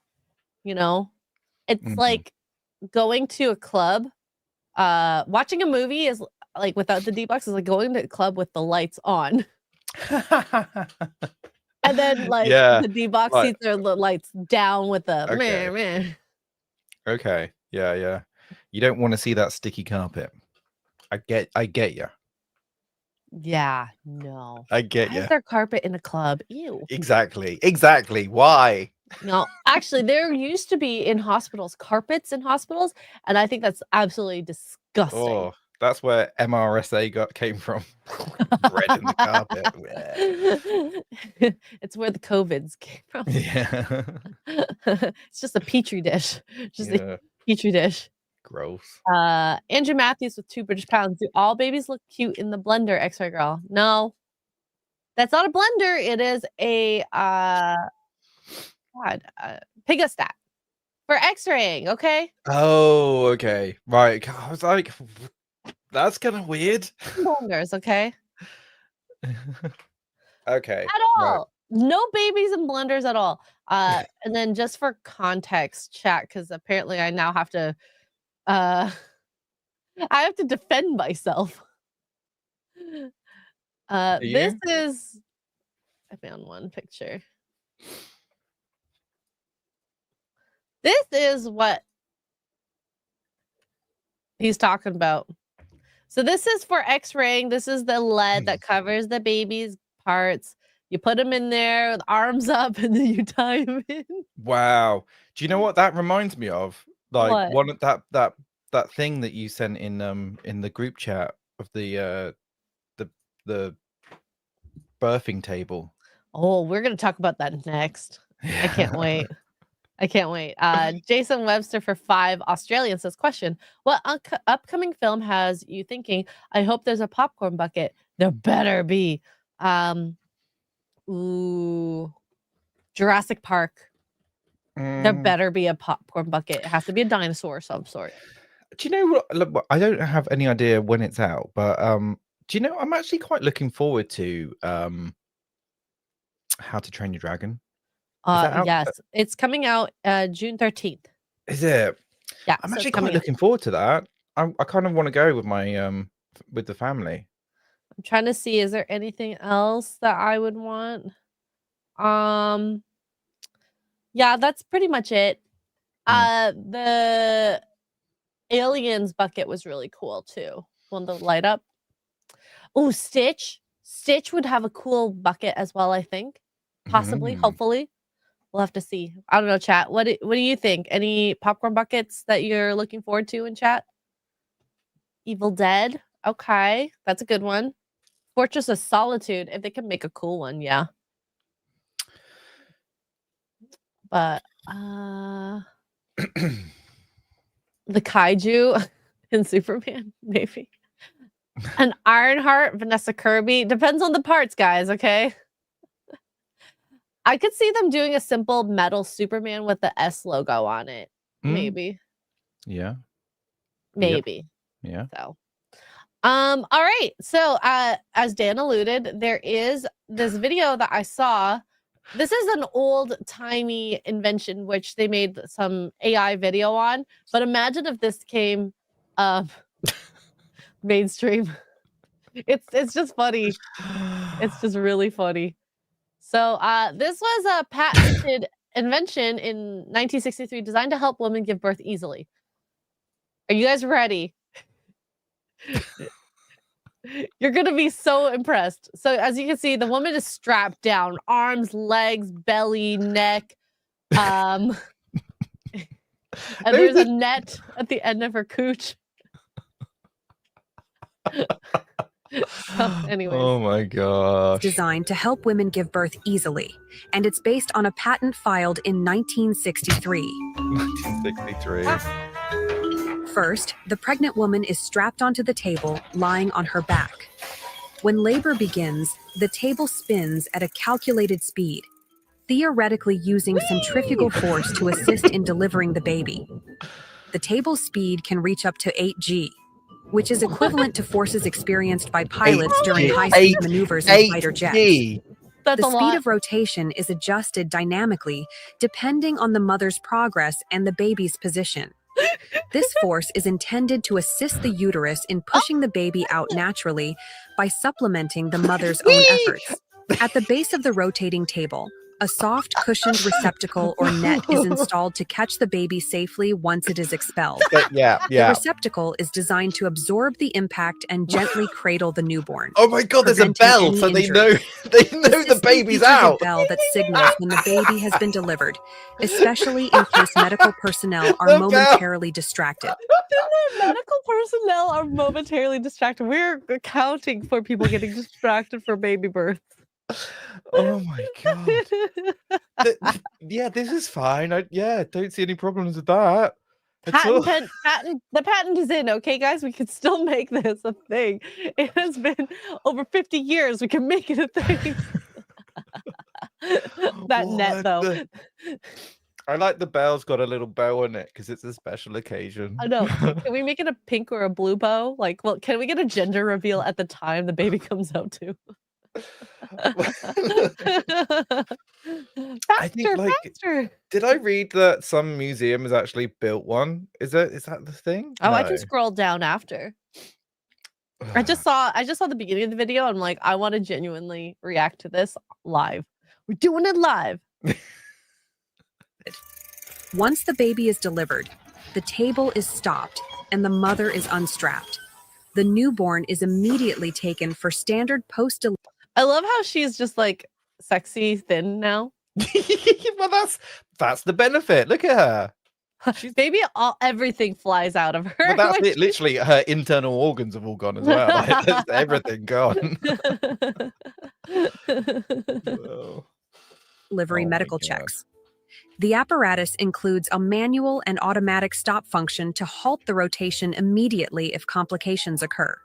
You know? It's like going to a club. Watching a movie is like without the D-box is like going to a club with the lights on. And then like the D-box seats are the lights down with the meh. Okay. Yeah. You don't want to see that sticky carpet. I get you. Yeah, no. I get Why you. is there carpet in a club? Ew. Exactly. Why? No, actually, there used to be in hospitals carpets in hospitals, and I think that's absolutely disgusting. Oh, that's where MRSA came from. Bread in the carpet. It's where the COVIDs came from. Yeah. It's just a petri dish. Just a petri dish. Gross. Andrew Matthews with 2 British pounds. Do all babies look cute in the blender, Xray Girl? No. That's not a blender. It is a Pigostat for X-raying, okay? Oh, okay. Right. I was like, that's kind of weird. Blenders, okay? Okay. At all. Right. No babies in blenders at all. And then just for context, chat, because apparently I now have to I have to defend myself. This is I found one picture. This is what he's talking about. So this is for X-raying. This is the lead that covers the baby's parts. You put them in there with arms up and then you tie them in. Wow. Do you know what that reminds me of? Like what? One of that thing that you sent in the group chat of the birthing table. Oh, we're gonna talk about that next. Yeah. I can't wait. Jason Webster for 5 Australian says, question, what upcoming film has you thinking? I hope there's a popcorn bucket. There better be. Jurassic Park. There better be a popcorn bucket. It has to be a dinosaur of some sort. Do you know what? Look, I don't have any idea when it's out, but do you know I'm actually quite looking forward to How to Train Your Dragon. Yes, it's coming out June 13th. Is it? Yeah, I'm actually quite looking forward to that. I kind of want to go with my with the family. I'm trying to see, is there anything else that I would want? Yeah, that's pretty much it. The Aliens bucket was really cool too. One to light up. Oh, Stitch Stitch would have a cool bucket as well, I think. Possibly, Mm. hopefully. We'll have to see. I don't know, chat. What do you think? Any popcorn buckets that you're looking forward to in chat? Evil Dead. Okay, that's a good one. Fortress of Solitude. If they can make a cool one, yeah. But the kaiju in Superman, maybe. An Ironheart, Vanessa Kirby. Depends on the parts, guys, okay? I could see them doing a simple metal Superman with the S logo on it. Mm. Maybe. Yeah. Maybe. Yeah. So all right. So as Dan alluded, there is this video that I saw. This is an old-timey invention which they made some AI video on, but imagine if this came mainstream. It's just funny. It's just really funny. So this was a patented invention in 1963 designed to help women give birth easily. Are you guys ready? You're gonna be so impressed. So as you can see, the woman is strapped down, arms, legs, belly, neck. And there's a net at the end of her cooch. So, anyways. Oh my gosh. Designed to help women give birth easily, and it's based on a patent filed in 1963. 1963. First, the pregnant woman is strapped onto the table, lying on her back. When labor begins, the table spins at a calculated speed, theoretically using centrifugal force to assist in delivering the baby. The table's speed can reach up to 8G, which is equivalent to forces experienced by pilots during high-speed maneuvers in fighter jets. That's The a speed lot. of rotation is adjusted dynamically depending on the mother's progress and the baby's position. This force is intended to assist the uterus in pushing the baby out naturally by supplementing the mother's own efforts. At the base of the rotating table, a soft cushioned receptacle or net is installed to catch the baby safely once it is expelled. Yeah. The receptacle is designed to absorb the impact and gently cradle the newborn. Oh my god, there's a preventing bell, any so they injury. know the System baby's features out. A bell that signals when the baby has been delivered, especially in case medical personnel are The bell. momentarily distracted. Medical personnel are momentarily distracted. We're accounting for people getting distracted for baby birth. Oh my god. Yeah, this is fine. Don't see any problems with that. at all. The patent is in, okay, guys? We can still make this a thing. It has been over 50 years. We can make it a thing. That net, What though. the- I like the bell's got a little bow on it because it's a special occasion. I know. Can we make it a pink or a blue bow? Like, well, can we get a gender reveal at the time the baby comes out too? I think, like, faster. Did I read that some museum has actually built one? Is that the thing? Oh, I No. can scroll down after. I just saw the beginning of the video. I'm like, I want to genuinely react to this live. We're doing it live. Once the baby is delivered, the table is stopped and the mother is unstrapped. The newborn is immediately taken for standard post-delivery. I love how she's just like sexy thin now. Well, that's the benefit. Look at her. Maybe everything flies out of her. Well, that's Like, it. Literally, her internal organs have all gone as well. Like, that's everything gone. Oh. Delivery Oh my medical God. checks. The apparatus includes a manual and automatic stop function to halt the rotation immediately if complications occur.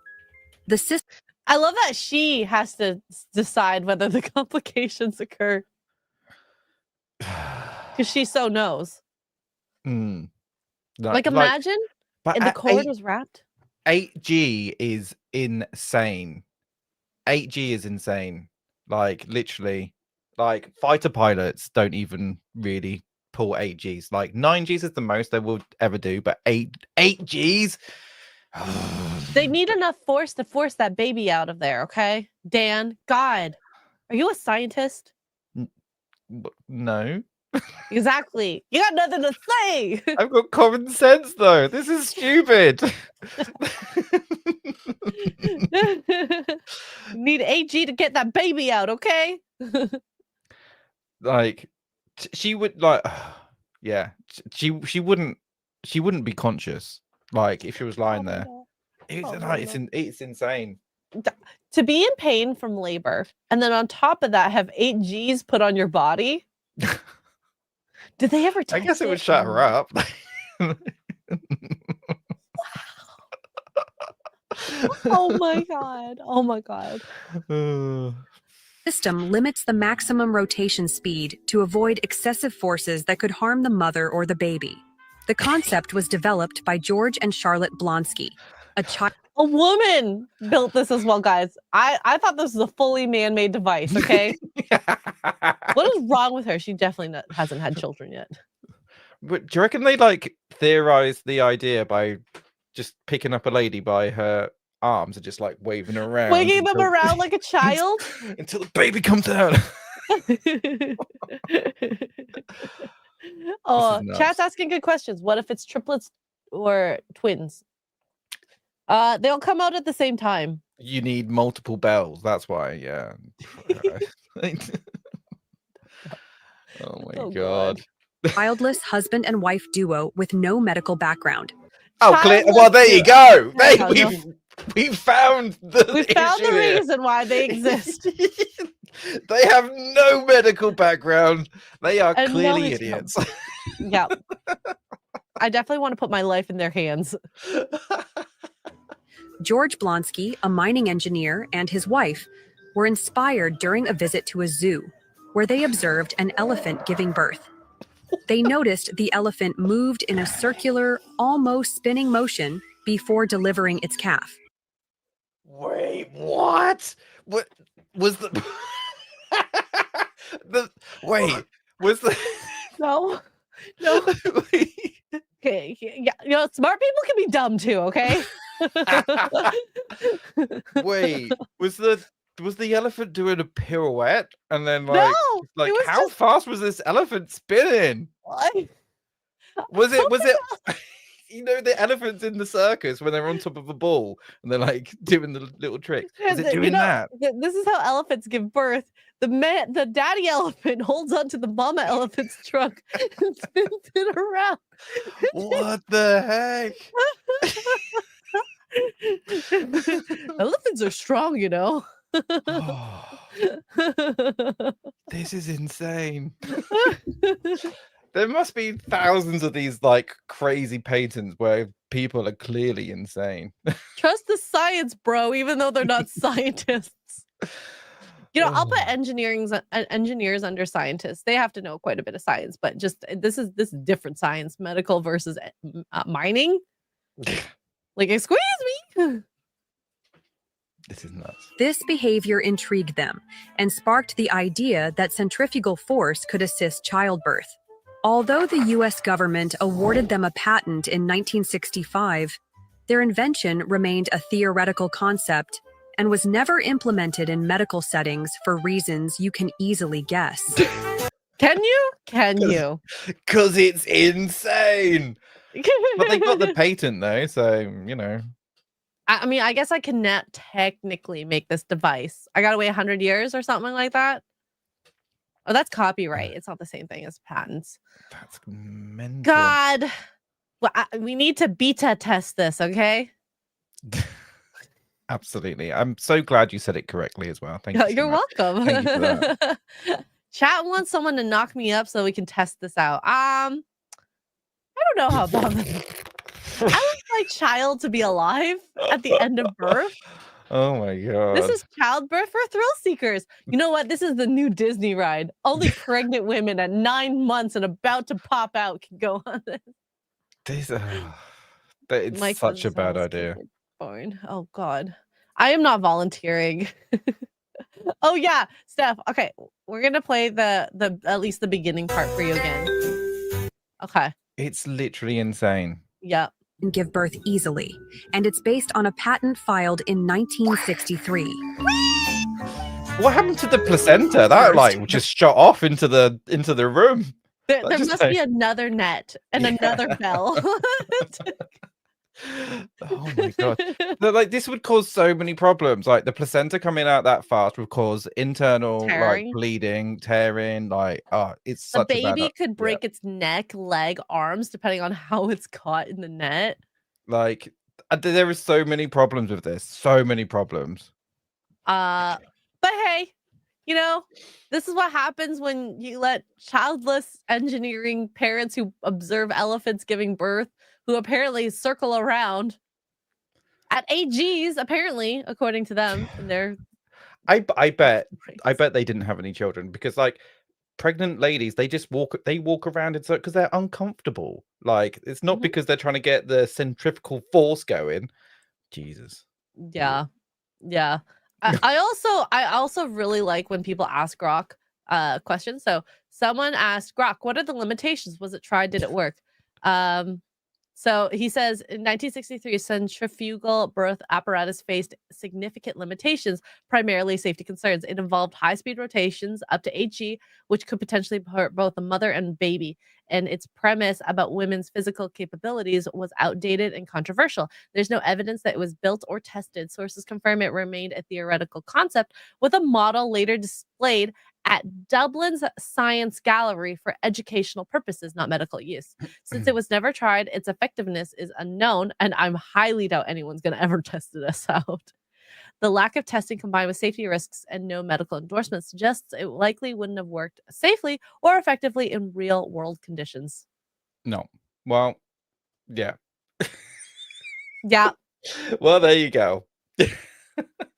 The system I love that she has to decide whether the complications occur because she so knows. Hmm. Like, imagine but and the at cord was wrapped. 8G is insane. 8G is insane. Like, literally, like, fighter pilots don't even really pull 8Gs. Like, 9Gs is the most they will ever do, but 8Gs. They need enough force to force that baby out of there, okay? Dan, God, are you a scientist? No. Exactly. You got nothing to say. I've got common sense, though. This is stupid. Need need AG to get that baby out, okay? Like, she would yeah. She wouldn't be conscious. Like if she was lying there. It's insane. To be in pain from labor, and then on top of that, have 8 G's put on your body. Did they ever? I guess it would shut her up. Oh my god! Oh my god! System limits the maximum rotation speed to avoid excessive forces that could harm the mother or the baby. The concept was developed by George and Charlotte Blonsky, a woman built this as well, guys. I thought this was a fully man-made device, okay? What is wrong with her? She definitely hasn't had children yet. But do you reckon they like theorized the idea by just picking up a lady by her arms and just like waving her around? Waving them around like a child? Until the baby comes out. Oh, chat's asking good questions. What if it's triplets or twins? They'll come out at the same time. You need multiple bells. That's why, yeah. Oh my god. childless husband and wife duo with no medical background. Oh, well, there you go. We found the reason why they exist. They have no medical background. They are clearly idiots. Yeah. I definitely want to put my life in their hands. George Blonsky, a mining engineer, and his wife were inspired during a visit to a zoo where they observed an elephant giving birth. They noticed the elephant moved in a circular, almost spinning motion before delivering its calf. Wait, what? What was the... No. Okay, yeah, smart people can be dumb too, okay? Wait, was the elephant doing a pirouette and then how fast was this elephant spinning? What? Was it you know the elephants in the circus when they're on top of a ball and they're like doing the little tricks? Was it doing that? This is how elephants give birth. The daddy elephant holds onto the mama elephant's trunk and spins it around. What the heck? Elephants are strong, you know. This is insane. There must be thousands of these like crazy patents where people are clearly insane. Trust the science, bro, even though they're not scientists. You know, I'll put engineers under scientists. They have to know quite a bit of science, but just this is different science, medical versus mining. Like, excuse me. This is nuts. This behavior intrigued them and sparked the idea that centrifugal force could assist childbirth. Although the U.S. government awarded them a patent in 1965, their invention remained a theoretical concept and was never implemented in medical settings for reasons you can easily guess. Can you? Can you? Because it's insane. But they got the patent though, so, you know. I mean, I guess I can technically make this device. I gotta wait 100 years or something like that. Oh, that's copyright. It's not the same thing as patents. That's mental. God. Well, we need to beta test this, okay? Absolutely. I'm so glad you said it correctly as well. Thank you. You're welcome. Thank you for that. Chat wants someone to knock me up so we can test this out. I don't know how about that. I want my child to be alive at the end of birth. Oh my god. This is childbirth for thrill seekers. You know what? This is the new Disney ride. Only pregnant women at 9 months and about to pop out can go on this. It's such a bad idea. Born. Oh god. I am not volunteering. Oh yeah, Steph. Okay, we're gonna play the at least the beginning part for you again. Okay. It's literally insane. Yeah. And give birth easily, and it's based on a patent filed in 1963. What happened to the placenta? That like just shot off into the room. There must be another net and another bell. Oh my god. But like this would cause so many problems. Like the placenta coming out that fast would cause internal like Tearing. bleeding, tearing, like it's The such a bad baby could yeah. break its neck, leg, arms, depending on how it's caught in the net. Like there is so many problems with this. So many problems. But hey, you know, this is what happens when you let childless engineering parents who observe elephants giving birth, who apparently circle around at AGs, apparently, according to them, and their I bet race. they didn't have any children because like pregnant ladies, they walk around in so because they're uncomfortable. Like it's not Mhm. because they're trying to get the centrifugal force going. Jesus. Yeah. Yeah. I also really like when people ask Grok questions. So someone asked Grok, what are the limitations? Was it tried? Did it work? So he says in 1963, centrifugal birth apparatus faced significant limitations, primarily safety concerns. It involved high-speed rotations up to 8G, which could potentially hurt both the mother and baby. And its premise about women's physical capabilities was outdated and controversial. There's no evidence that it was built or tested. Sources confirm it remained a theoretical concept, with a model later displayed at Dublin's Science Gallery for educational purposes, not medical use. Since it was never tried, its effectiveness is unknown, and I'm highly doubt anyone's going to ever test this out. The lack of testing combined with safety risks and no medical endorsements suggests it likely wouldn't have worked safely or effectively in real world conditions. No. Well, yeah. Yeah. Well, there you go.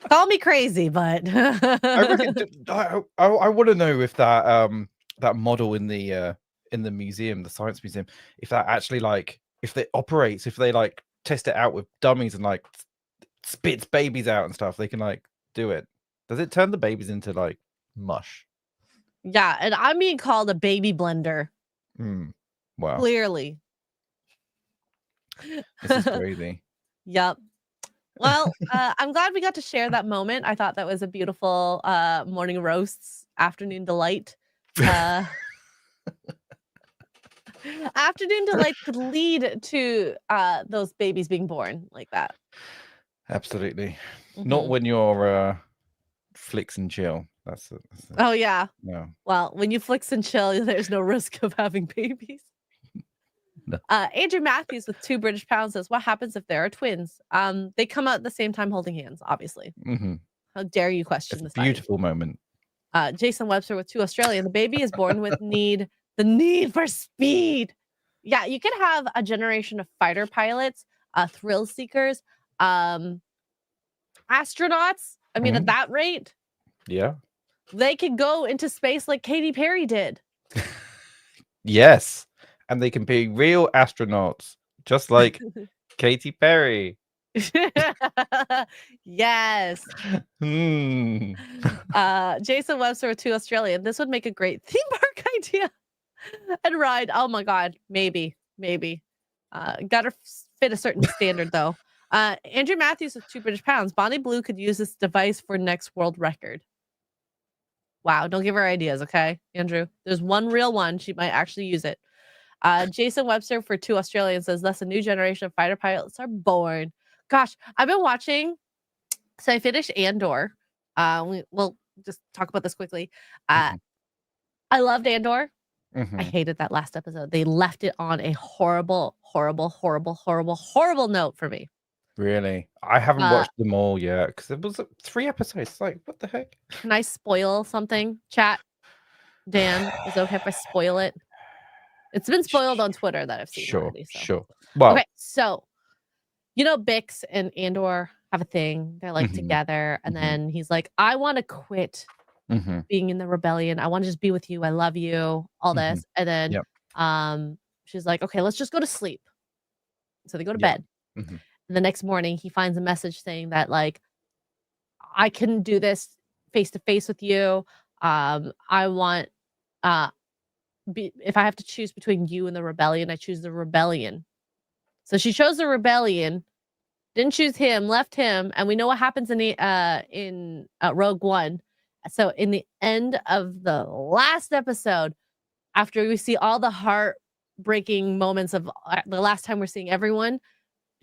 Call me crazy, but I reckon I want to know if that that model in the museum, the science museum, if that actually like if it operates, if they like test it out with dummies and like spits babies out and stuff, they can like do it. Does it turn the babies into like mush? Yeah, and I'm being called a baby blender. Wow. Clearly. This is crazy. Yep. Well, I'm glad we got to share that moment. I thought that was a beautiful morning roasts, afternoon delight. Afternoon delight could lead to those babies being born like that. Absolutely. Not Mhm. when you're flicks and chill. That's Oh yeah. no. Well, when you flicks and chill, there's no risk of having babies. No. Andrew Matthews with 2 British pounds says, what happens if there are twins? They come out at the same time holding hands, obviously. How dare you question It's the a science? beautiful moment. Jason Webster with 2 Australian. The baby is born with the need for speed. Yeah, you could have a generation of fighter pilots, thrill seekers, astronauts. I mean, at that rate, Yeah. they could go into space like Katy Perry did. Yes. And they can be real astronauts, just like Katy Perry. Yes. Jason Webster with 2 Australian. This would make a great theme park idea and ride. Oh my god, maybe. Gotta fit a certain standard though. Andrew Matthews with 2 British pounds. Bonnie Blue could use this device for next world record. Wow, don't give her ideas, okay, Andrew? There's one real one. She might actually use it. Jason Webster for 2 Australian says, thus a new generation of fighter pilots are born. Gosh, I've been watching. So I finished Andor. We'll just talk about this quickly. I loved Andor. I hated that last episode. They left it on a horrible note for me. Really? I haven't watched them all yet because it was 3 episodes. Like, what the heck? Can I spoil something? Chat. Dan, is it okay if I spoil it? It's been spoiled on Twitter that I've seen already. So. Sure. Well, okay, so you know Bix and Andor have a thing. They're like together, and then he's like, I want to quit being in the rebellion. I want to just be with you. I love you. All this. And then she's like, okay, let's just go to sleep. So they go to bed. And the next morning he finds a message saying that like, I couldn't do this face to face with you. I want if I have to choose between you and the rebellion, I choose the rebellion. So she chose the rebellion, didn't choose him, left him, and we know what happens in Rogue One. So in the end of the last episode, after we see all the heartbreaking moments of the last time we're seeing everyone,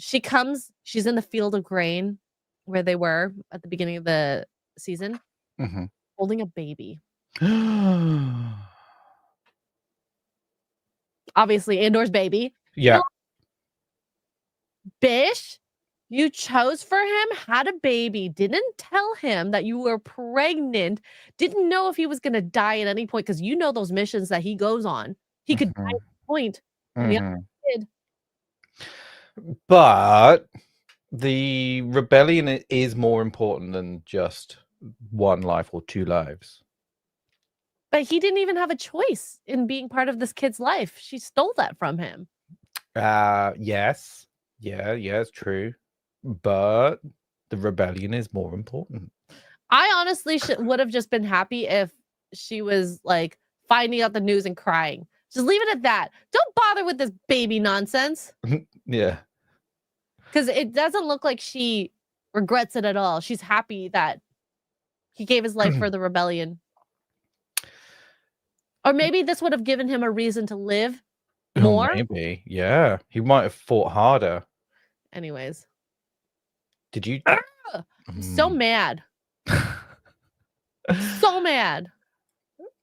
she's in the field of grain where they were at the beginning of the season, Mhm. holding a baby. Obviously, Andor's baby. Yeah. Bish, you chose for him, had a baby, didn't tell him that you were pregnant, didn't know if he was going to die at any point because you know those missions that he goes on. He could die at any point. And the other kid. But the rebellion is more important than just one life or two lives. But he didn't even have a choice in being part of this kid's life. She stole that from him. Yes. Yeah, it's true. But the rebellion is more important. I honestly would have just been happy if she was like finding out the news and crying. Just leave it at that. Don't bother with this baby nonsense. Yeah. Because it doesn't look like she regrets it at all. She's happy that he gave his life for the rebellion. Or maybe this would have given him a reason to live more. Maybe. Yeah. He might have fought harder. Anyways. Did you? So mad. So mad.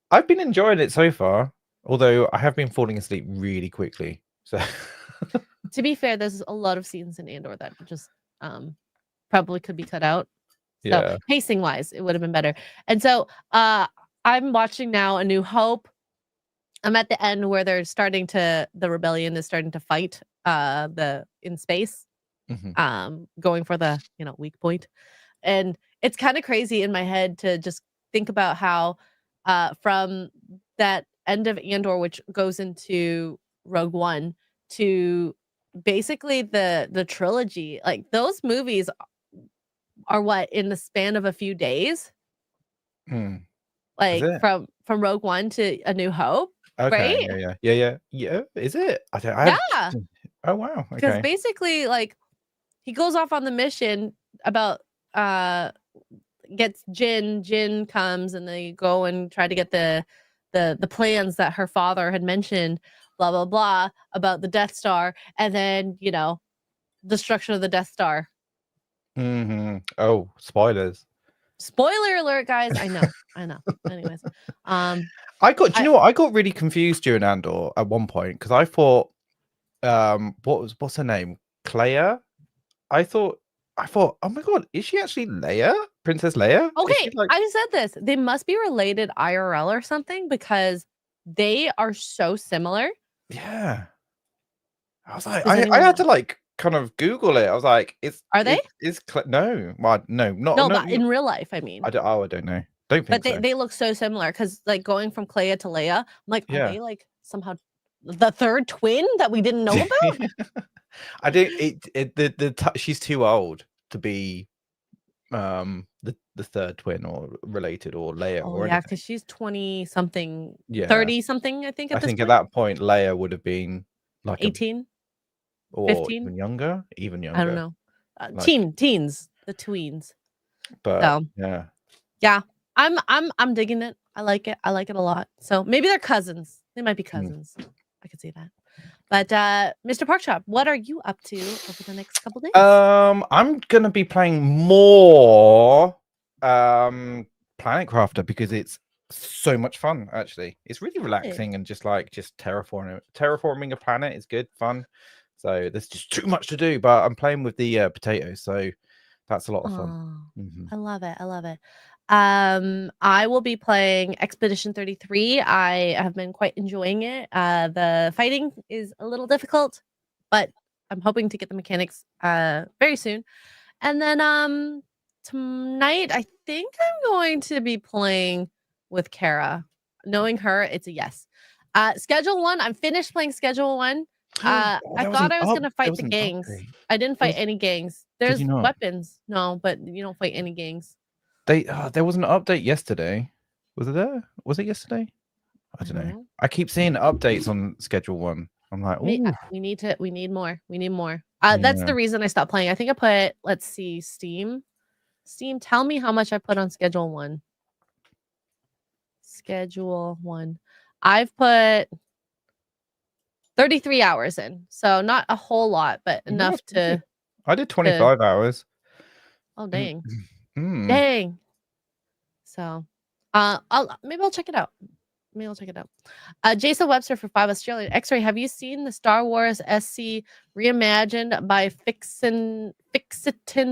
I've been enjoying it so far, although I have been falling asleep really quickly. So to be fair, there's a lot of scenes in Andor that just probably could be cut out. So yeah. pacing wise, it would have been better. And so I'm watching now A New Hope. I'm at the end where the rebellion is starting to fight in space. Going for the weak point. And it's kind of crazy in my head to just think about how from that end of Andor, which goes into Rogue One, to basically the trilogy, like those movies are what in the span of a few days. Like from Rogue One to A New Hope. Okay. Right? Yeah. Is it? Yeah. Oh wow. Okay. Because basically, like, he goes off on the mission about gets Jin. Jin comes and they go and try to get the plans that her father had mentioned, blah blah blah, about the Death Star, and then destruction of the Death Star. Oh, spoilers. Spoiler alert, guys. I know. Anyways, do you know what? I got really confused during Andor at one point because I thought, what's her name? Clea? I thought, oh my god, is she actually Leia? Princess Leia? Okay, I said this. They must be related IRL or something because they are so similar. Yeah. I was like, I had to like kind of Google it. I was like, are they? No, well, no, not in real life. I mean, I don't know. Don't think but they look so similar because like going from Clea to Leia, I'm like, are they like somehow the third twin that we didn't know about? I didn't. She's too old to be the third twin or related or Leia or anything. Because she's 20 something, 30 something. I think. At that point, Leia would have been like 18 or 15? even younger. I don't know. Teens, the tweens. But so, yeah. I'm digging it. I like it a lot. So maybe they're cousins. They might be cousins. I could see that. But Mr. Parkchop, what are you up to over the next couple days? I'm gonna be playing more Planet Crafter because it's so much fun. Actually, it's really relaxing and just terraforming a planet is good fun. So there's just too much to do, but I'm playing with the potatoes, so that's a lot of fun. I love it. I will be playing Expedition 33. I have been quite enjoying it. The fighting is a little difficult, but I'm hoping to get the mechanics very soon. And then tonight, I think I'm going to be playing with Kara. Knowing her, it's a yes. Schedule 1, I'm finished playing Schedule 1. I thought I was going to fight the gangs. I didn't fight any gangs. There's weapons. No, but you don't fight any gangs. There was an update yesterday. Was it there? Was it yesterday? I don't know. I keep seeing updates on Schedule 1. I'm like, ooh. We need more. That's the reason I stopped playing. I think I put, let's see, Steam, tell me how much I put on Schedule 1. Schedule 1. I've put 33 hours in. So not a whole lot, but enough to I did 25 hours. Oh dang. Mm. Dang. So maybe I'll check it out. Maybe I'll check it out. Jason Webster for 5 Australian. Xray, have you seen the Star Wars SC reimagined by Fixitin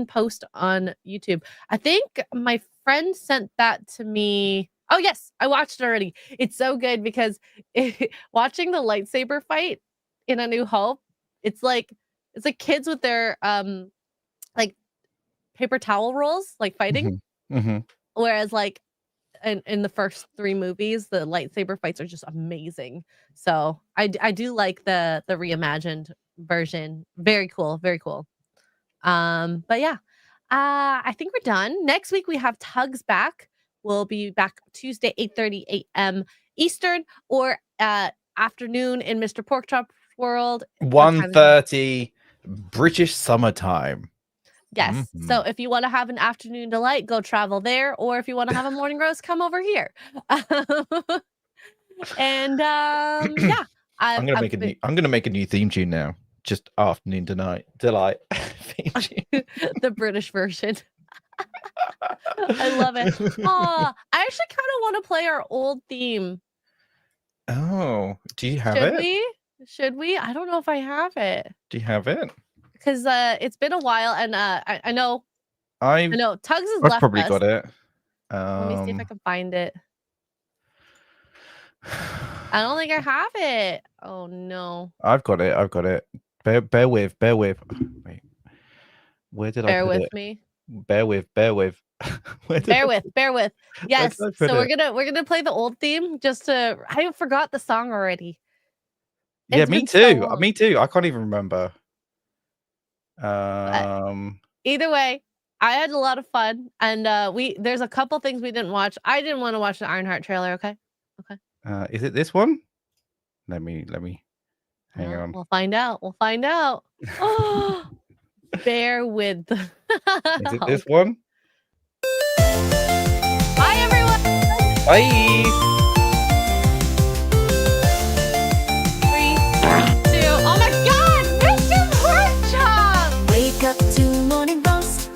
post on YouTube? I think my friend sent that to me. Oh yes, I watched it already. It's so good because watching the lightsaber fight in A New Hope, it's like kids with their like paper towel rolls, like fighting. Mm-hmm. Whereas like in the first 3 movies, the lightsaber fights are just amazing. So I do like the reimagined version. Very cool, very cool. But yeah, I think we're done. Next week we have Tugs back. We'll be back Tuesday 8:30 a.m. Eastern or afternoon in Mr. Porkchop World. 1:30 British summertime. Yes. So if you want to have an afternoon delight, go travel there. Or if you want to have a morning roast, come over here. And yeah, I'm gonna make a new theme tune now. Just afternoon delight theme tune. The British version. I love it. I actually kind of want to play our old theme. Oh, do you have it? Should we? I don't know if I have it. Do you have it? Because it's been a while, and I know I've Tugs has I've left probably us. got it. Let me see if I can find it. I don't think I have it. Oh no. I've got it. Bear with. Wait. Where did I put it? Bear with me. Bear with. Bear with. Yes. did I So put we're gonna play the old theme just to. I forgot the song already. Yeah, It's me been so too. long. Me too. I can't even remember. Either way, I had a lot of fun, and there's a couple things we didn't watch. I didn't want to watch the Ironheart trailer. Okay. Is it this one? Let me hang Well, on. We'll find out. Oh, bear with. Is it this one? Bye, everyone. Bye. 3, 2. Oh my God, Mr. Porkchop! Wake up to morning roast,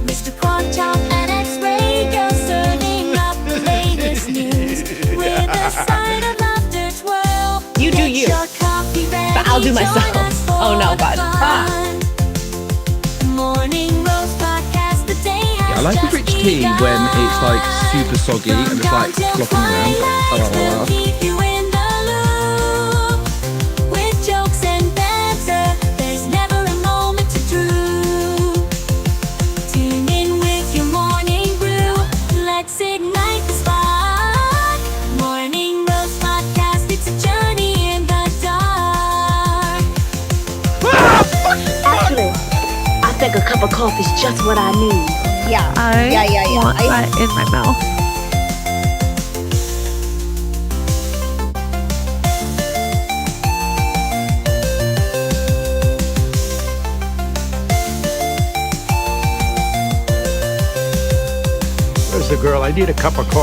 Mr. Porkchop and Xray Girl serving up the latest news with a side of laughter twirl. You do Get you. your coffee ready, But I'll do myself. join us for Oh, no, the God. fun. Morning roast podcast, the day has I like a just rich tea begun. when it's like super soggy and it's like flopping around. We'll keep you in the loop with jokes and banter. There's never a moment to droop. Tune in with your morning brew. Let's ignite the spark. Morning Roast Podcast. It's a journey in the dark. Actually, I think a cup of coffee is just what I need. Yeah. I want that in my mouth. Where's the girl? I need a cup of coffee.